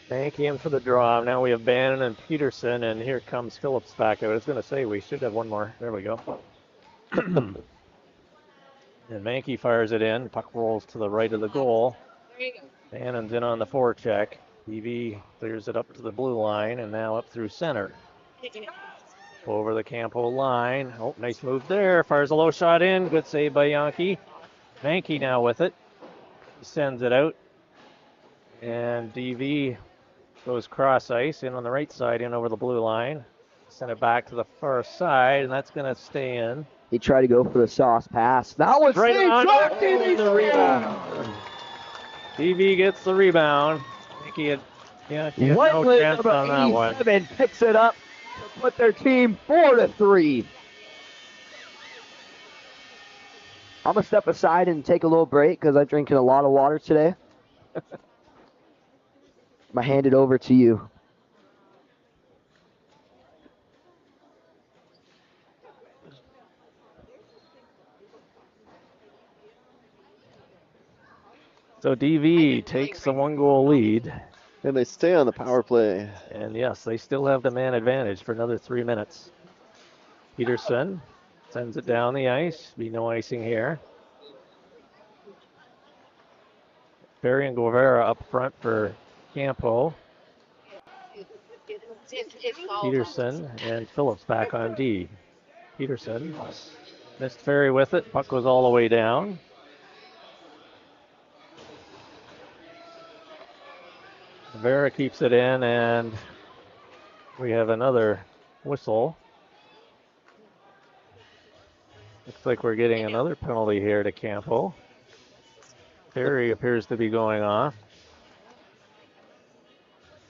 Banky in for the draw. Now we have Bannon and Peterson, and here comes Phillips back out. I was going to say we should have one more. There we go. And Banky fires it in. Puck rolls to the right of the goal. Bannon's in on the forecheck. DV clears it up to the blue line, and now up through center. Over the Campo line. Oh, nice move there. Fires a low shot in. Good save by Yankee. Banky now with it. He sends it out. And DV goes cross ice in on the right side, in over the blue line. Send it back to the far side, and that's going to stay in. He tried to go for the sauce pass. That was right on the rebound. DV gets the rebound. I think he had no chance on that one. Picks it up to put their team 4-3. I'm going to step aside and take a little break because I'm drinking a lot of water today. I'm going to hand it over to you. So DV takes the 1-goal lead. And they stay on the power play. And yes, they still have the man advantage for another 3 minutes. Peterson sends it down the ice. Be no icing here. Perry and Guevara up front for Campo. Peterson and Phillips back on D. Peterson missed Ferry with it. Puck goes all the way down. Guevara keeps it in, and we have another whistle. Looks like we're getting another penalty here to Campo. Perry appears to be going off.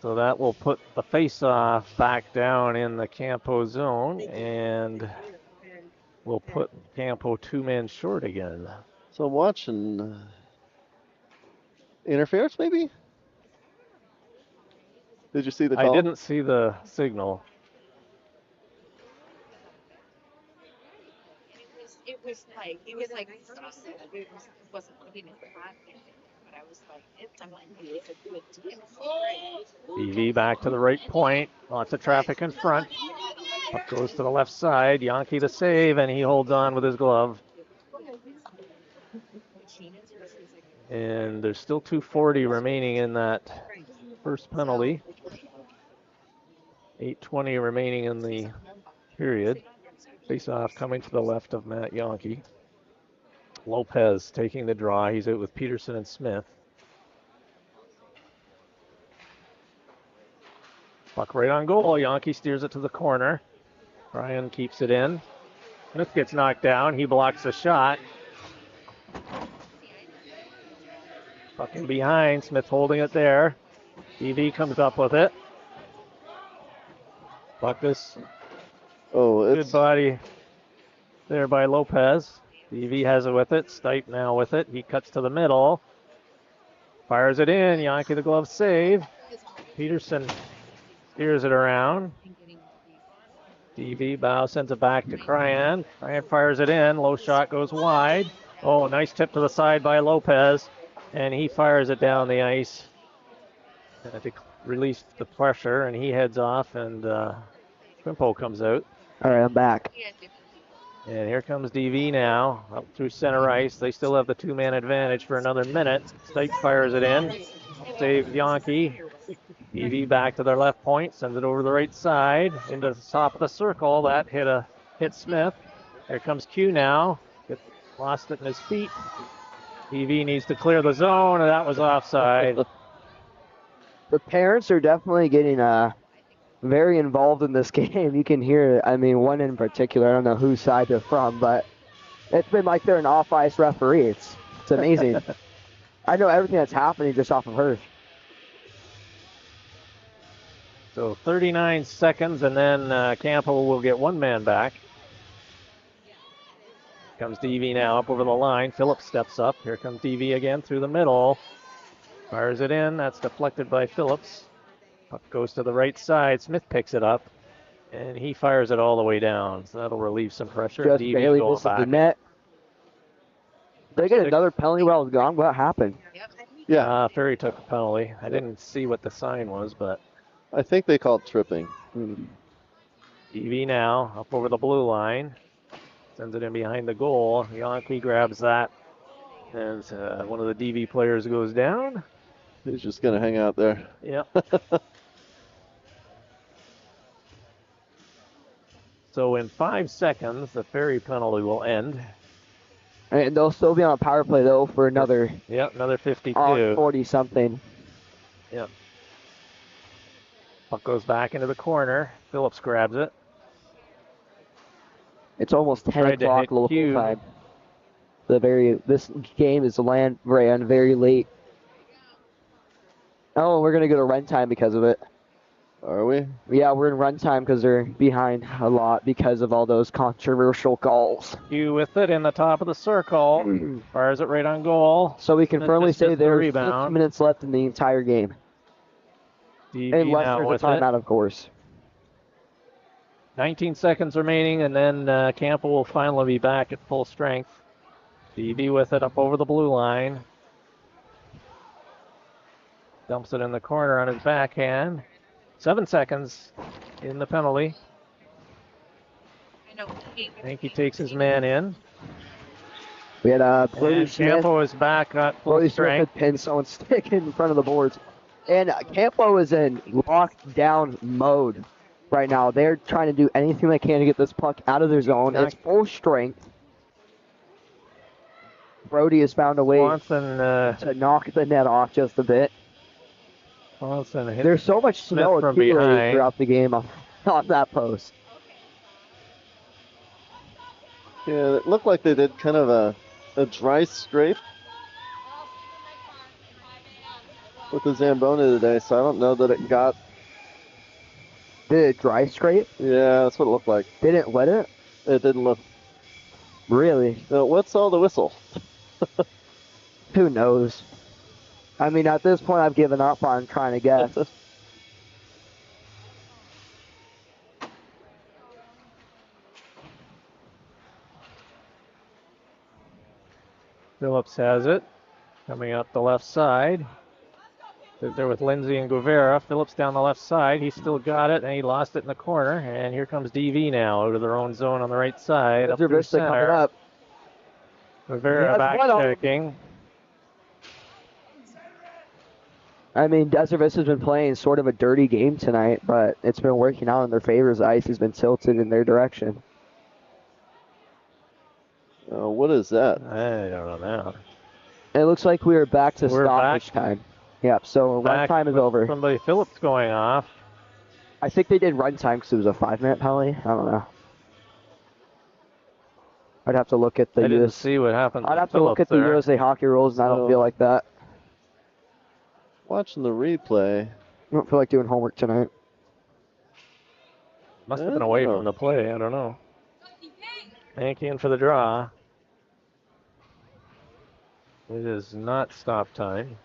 So that will put the face-off back down in the Campo zone, and we'll put Campo 2 men short again. So I'm watching interference, maybe? Did you see the call? I didn't see the signal. he was like, it wasn't looking at the hot, but I was like, I'm like, it's a good team. DV back to the right point. Lots of traffic in front. Puck goes to the left side. Yankee the save, and he holds on with his glove. And there's still 2:40 remaining in that first penalty. 8:20 remaining in the period. Face-off coming to the left of Matt Yankee. Lopez taking the draw. He's out with Peterson and Smith. Puck right on goal. Yankee steers it to the corner. Ryan keeps it in. Smith gets knocked down. He blocks the shot. Puck in behind. Smith holding it there. DV comes up with it. Puck this good body there by Lopez. DV has it with it. Stipe now with it. He cuts to the middle. Fires it in. Yankee the glove save. Peterson steers it around. DV bow sends it back to Cryan. Cryan fires it in. Low shot goes wide. Oh, nice tip to the side by Lopez. And he fires it down the ice to release the pressure. And he heads off, and Campo comes out. All right, I'm back. And here comes DV now, up through center ice. They still have the two-man advantage for another minute. Stipe fires it in. Saves Yankee. DV back to their left point, sends it over the right side, into the top of the circle. That hit Smith. Here comes Q now. Lost it in his feet. DV needs to clear the zone, and that was offside. The parents are definitely getting very involved in this game. You can hear, I mean, one in particular, I don't know whose side they're from, but it's been like they're an off-ice referee. It's amazing. I know everything that's happening just off of her. So 39 seconds, and then Campo will get one man back. Comes DV now up over the line. Phillips steps up. Here comes DV again through the middle. Fires it in. That's deflected by Phillips. Puck goes to the right side. Smith picks it up, and he fires it all the way down. So that'll relieve some pressure. Just DV barely goes misses the back. net. They get another penalty while it's gone. What happened? Yeah. Ferry took a penalty. I didn't see what the sign was, but I think they called tripping. DV now up over the blue line. Sends it in behind the goal. Yankee grabs that. And one of the DV players goes down. He's just going to hang out there. Yep. So in 5 seconds, the Ferry penalty will end. And they'll still be on a power play, though, for another... Yep, another 52. 40-something. Yep. Puck goes back into the corner. Phillips grabs it. It's almost 10 o'clock local time. This game is ran very late. Oh, we're going to go to run time because of it. Are we? Yeah, we're in run time because they're behind a lot because of all those controversial calls. Q with it in the top of the circle. Fires it right on goal. So we can firmly say there's 6 rebound. minutes left in the entire game. DV Unless now there's with a timeout, of course. 19 seconds remaining, and then Campo will finally be back at full strength. DV with it up over the blue line. Dumps it in the corner on his backhand. 7 seconds in the penalty. I think he takes his man in. We had Brody Smith. Campo is back at full Brody strength. Smith had pinned someone stick in front of the boards. And Campo is in lockdown mode right now. They're trying to do anything they can to get this puck out of their zone. It's full strength. Brody has found a way to knock the net off just a bit. There's so much snow accumulating throughout the game on that post. Yeah, it looked like they did kind of a dry scrape with the Zamboni today, so I don't know that it got... Did it dry scrape? Yeah, that's what it looked like. Didn't wet it? It didn't look... Really? What's all the whistle? Who knows? I mean, at this point, I've given up on trying to guess. Phillips has it. Coming up the left side. There with Lindsay and Guevara. Phillips down the left side. He's still got it, and he lost it in the corner. And here comes DV now out of their own zone on the right side. Up through Vista coming center. up. Guevara back checking. I mean, Desert Vista's been playing sort of a dirty game tonight, but it's been working out in their favor as the ice has been tilted in their direction. What is that? I don't know. It looks like we are back to stoppage time. Yep, so run time is over. Somebody Phillips going off. I think they did run time because it was a 5-minute penalty. I don't know. I'd have to look at the I didn't see what happened. I'd have to look at the USA hockey rules, and I don't feel like that. Watching the replay. I don't feel like doing homework tonight. Must have been away from the play. I don't know. Yankee in for the draw. It is not stop time.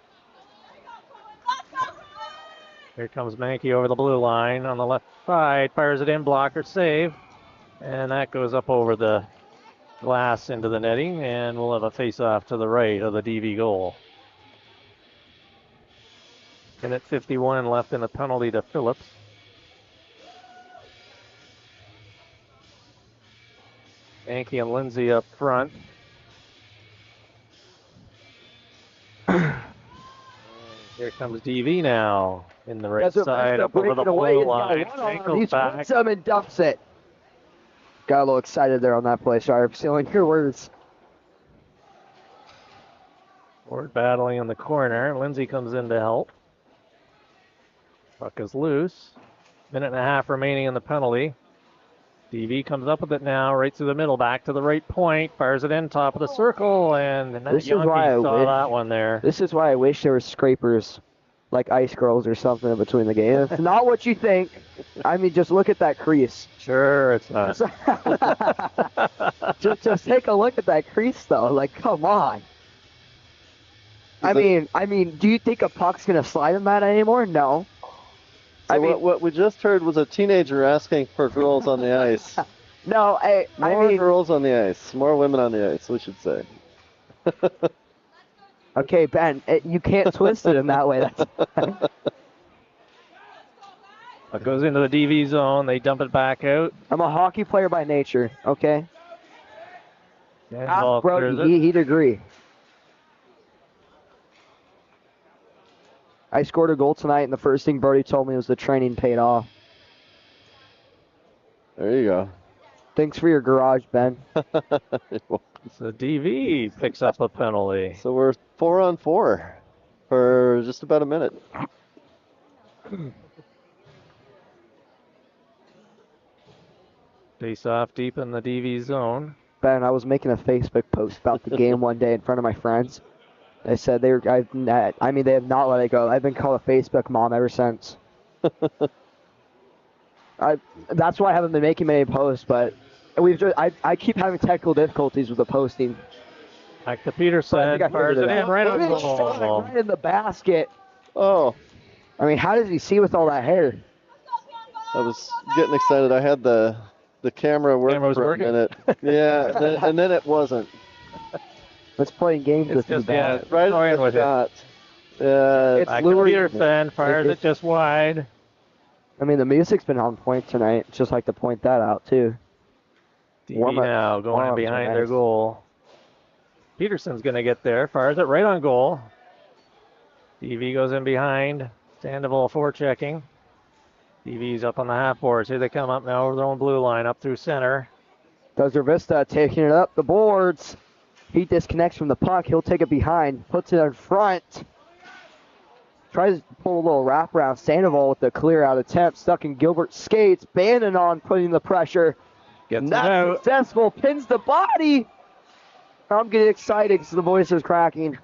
Here comes Mankey over the blue line on the left side. Fires it in, blocker save. And that goes up over the glass into the netting. And we'll have a face-off to the right of the DV goal. Minute 51 left in the penalty to Phillips. Yankee and Lindsay up front. Here comes DV now in the right side up over the blue line. Ankles back. He and dumps it. Got a little excited there on that play. Sorry for stealing your words. Ford battling in the corner. Lindsay comes in to help. Puck is loose. Minute and a half remaining in the penalty. DV comes up with it now, right through the middle, back to the right point, fires it in, top of the circle, and this is why I saw that one there. This is why I wish there were scrapers, like ice girls or something in between the game. It's not what you think. I mean, just look at that crease. Sure, it's not. just take a look at that crease, though. Like, come on. I mean, do you think a puck's gonna slide in that anymore? No. So what we just heard was a teenager asking for girls on the ice. No, I mean, girls on the ice. More women on the ice, we should say. Okay, Ben, you can't twist it in that way. It goes into the DV zone. They dump it back out. I'm a hockey player by nature, okay? Ask Brody, he'd agree. I scored a goal tonight, and the first thing Brody told me was the training paid off. There you go. Thanks for your garage, Ben. So DV picks up a penalty. So we're 4-on-4 for just about a minute. Face off deep in the DV zone. Ben, I was making a Facebook post about the game one day in front of my friends. They said they have not let it go. I've been called a Facebook mom ever since. That's why I haven't been making many posts, but I keep having technical difficulties with the posting. Back to Peterson, fires it in right on goal. Right in the basket. Oh. I mean, how does he see with all that hair? I was getting excited. I had the camera working for a minute. Yeah, and then it wasn't. Let's play games with the bat. Right on the shot. It's back to Peterson, fires it just wide. I mean, the music's been on point tonight. Just like to point that out, too. DV now going behind their goal. Peterson's going to get there, fires it right on goal. DV goes in behind. Sandoval forechecking. DV's up on the half boards. Here they come up now over their own blue line, up through center. Desert Vista taking it up the boards. He disconnects from the puck. He'll take it behind, puts it in front. Tries to pull a little wraparound. Sandoval with the clear out attempt. Stuck in Gilbert's skates. Bannon on putting the pressure. Gets Not out. successful. Pins the body. I'm getting excited because the voice is cracking.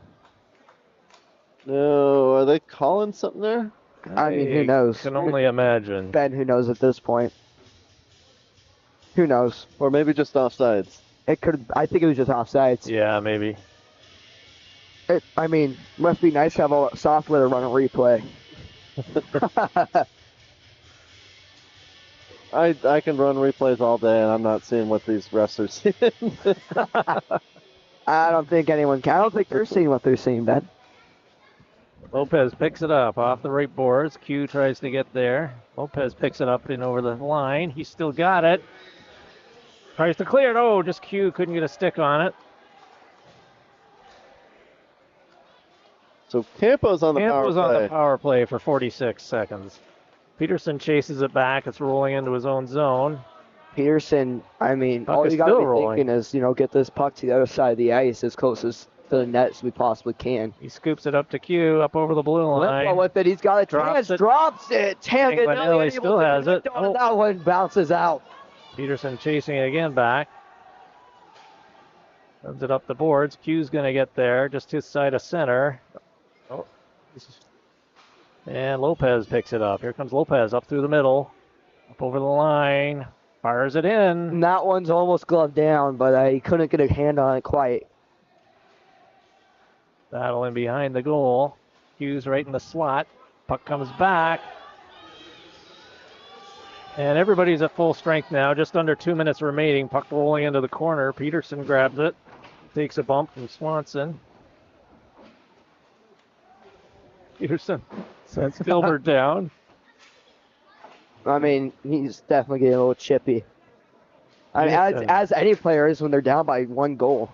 No, are they calling something there? I mean, who knows? Can only imagine. Ben, who knows at this point? Who knows? Or maybe just offsides. It could. I think it was just offsides. Yeah, maybe. I mean, must be nice to have all that software to run a replay. I can run replays all day, and I'm not seeing what these refs are seeing. I don't think anyone can. I don't think they're seeing what they're seeing, Ben. Lopez picks it up off the right boards. Q tries to get there. Lopez picks it up and over the line. He's still got it. Tries to clear it. Oh, just Q couldn't get a stick on it. So Campo's on the Campo's power on play. the power play for 46 seconds. Peterson chases it back. It's rolling into his own zone. Peterson, I mean, Puck all is you got to still be rolling. thinking is, get this puck to the other side of the ice as close to the net as we possibly can. He scoops it up to Q, up over the blue line. Limpo with it. He's got a chance. Drops it. Tanganelli still has it. Oh. That one bounces out. Peterson chasing it again back. Sends it up the boards. Q's going to get there, just his side of center. Oh. And Lopez picks it up. Here comes Lopez up through the middle. Up over the line. Fires it in. And that one's almost gloved down, but he couldn't get a hand on it quite. Battling behind the goal. Q's right in the slot. Puck comes back. And everybody's at full strength now. Just under 2 minutes remaining. Puck rolling into the corner. Peterson grabs it. Takes a bump from Swanson. Peterson sends Gilbert down. I mean, he's definitely getting a little chippy. I mean, as any player is when they're down by 1 goal.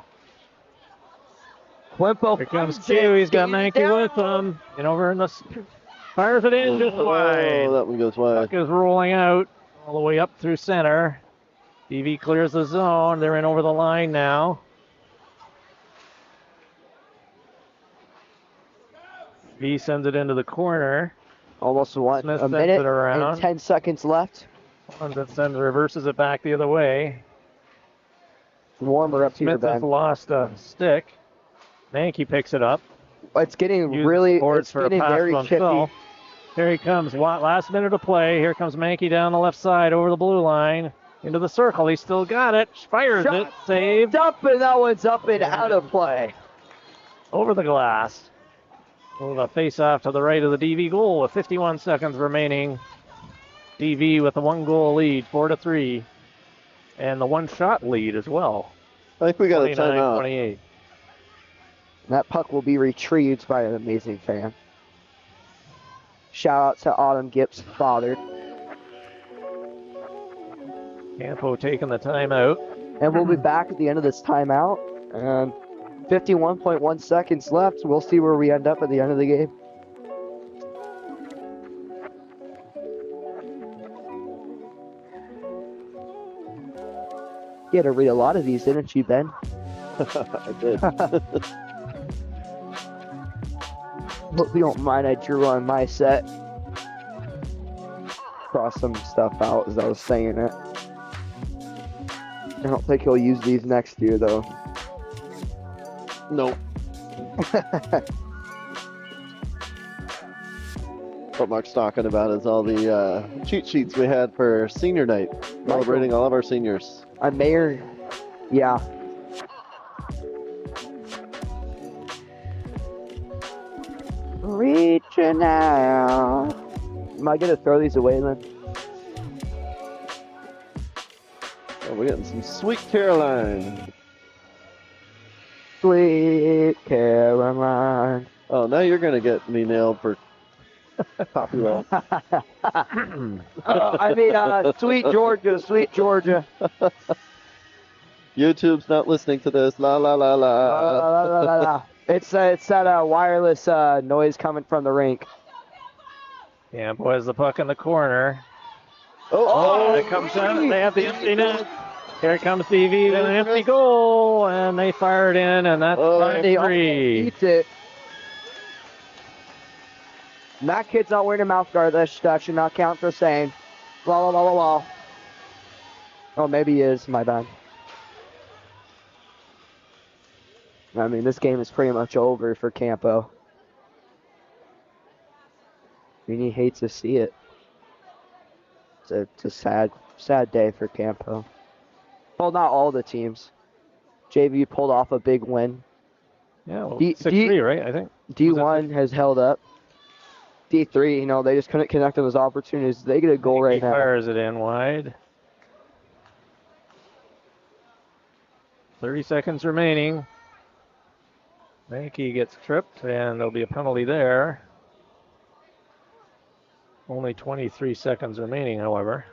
Campo. Here comes Q. He's got Mankey with him. And over in the... Fires it in just wide. Oh, that one goes wide. Puck is rolling out all the way up through center. DV clears the zone. They're in over the line now. V sends it into the corner. Almost one. Smith A sends minute it around. and 10 seconds left. Then reverses it back the other way. Warmer up here, Smith has Ben. lost a stick. Mankey picks it up. It's getting Uses really, boards it's for a getting pass very to chippy. himself. Here he comes. Last minute of play. Here comes Mankey down the left side over the blue line. Into the circle. He's still got it. Fires it. Saved. Up and that one's up and out of play. Over the glass. With a face-off to the right of the DV goal with 51 seconds remaining. DV with a 1-goal lead, 4-3. And the 1-shot lead as well. I think we got a timeout. 29-28. That puck will be retrieved by an amazing fan. Shout out to Autumn Gibbs' father. Campo taking the timeout. And we'll be back at the end of this timeout. And 51.1 seconds left. We'll see where we end up at the end of the game. You had to read a lot of these, didn't you, Ben? I did. Hope you don't mind, I drew on my set. Cross some stuff out as I was saying it. I don't think he'll use these next year, though. Nope. What Mark's talking about is all the cheat sheets we had for senior night, celebrating all of our seniors. Yeah. Reaching out. Am I gonna throw these away then? Oh, we're getting some Sweet Caroline. Sweet Caroline. Oh, now you're gonna get me nailed for copyright. Sweet Georgia, Sweet Georgia. YouTube's not listening to this. La la la la. It's that wireless noise coming from the rink. Campo has the puck in the corner. Oh, It comes down. They have the empty net. Here comes DV with an empty goal, and they fire it in, and that's 5-3. Eats it. And that kid's not wearing a mouth guard. That should not count for saying. La la la la la. Oh, maybe he is. My bad. I mean, this game is pretty much over for Campo. I mean, he hates to see it. It's a sad day for Campo. Well, not all the teams. JV pulled off a big win. Yeah, well, 6-3, right? I think. D1 has held up. D3, they just couldn't connect on those opportunities. They get a goal right now. Fires it in wide. 30 seconds remaining. Mankey gets tripped, and there'll be a penalty there. Only 23 seconds remaining, however.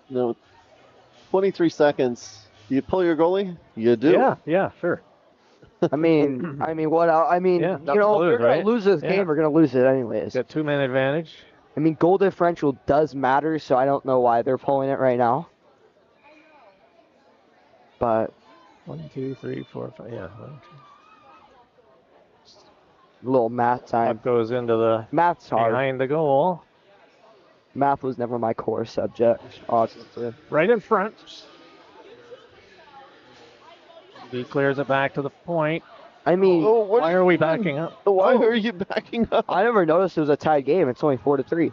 No, 23 seconds. Do you pull your goalie? You do. Yeah, sure. I mean, what? I mean, Yeah, you know, lose, if you're right? gonna lose this Yeah. game, we're gonna lose it anyways. Got 2-man advantage. I mean, goal differential does matter, so I don't know why they're pulling it right now. But 1, 2, 3, 4, 5. Yeah. a little math time. Puck goes into the Math's hard. behind the goal. Math was never my core subject, obviously. Right in front. He clears it back to the point. I mean, Oh, what Why are we backing up? Why are you backing up? I never noticed it was a tied game. It's only 4-3.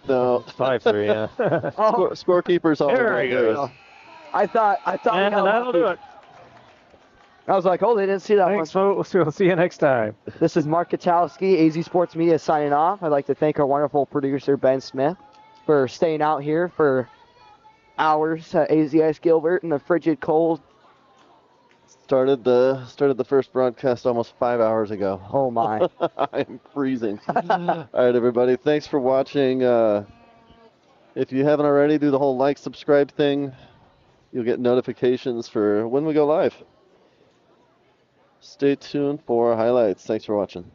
No. It's 5-3, yeah. Scorekeeper's all There over he the goes. place. I thought. And that'll do it. I was like, oh, they didn't see that Thanks, one. folks. We'll see you next time. This is Mark Katalski, AZ Sports Media, signing off. I'd like to thank our wonderful producer, Ben Smith, for staying out here for hours at AZS Gilbert in the frigid cold. Started the first broadcast almost 5 hours ago. Oh, my. I'm freezing. All right, everybody. Thanks for watching. If you haven't already, do the whole like, subscribe thing. You'll get notifications for when we go live. Stay tuned for highlights. Thanks for watching.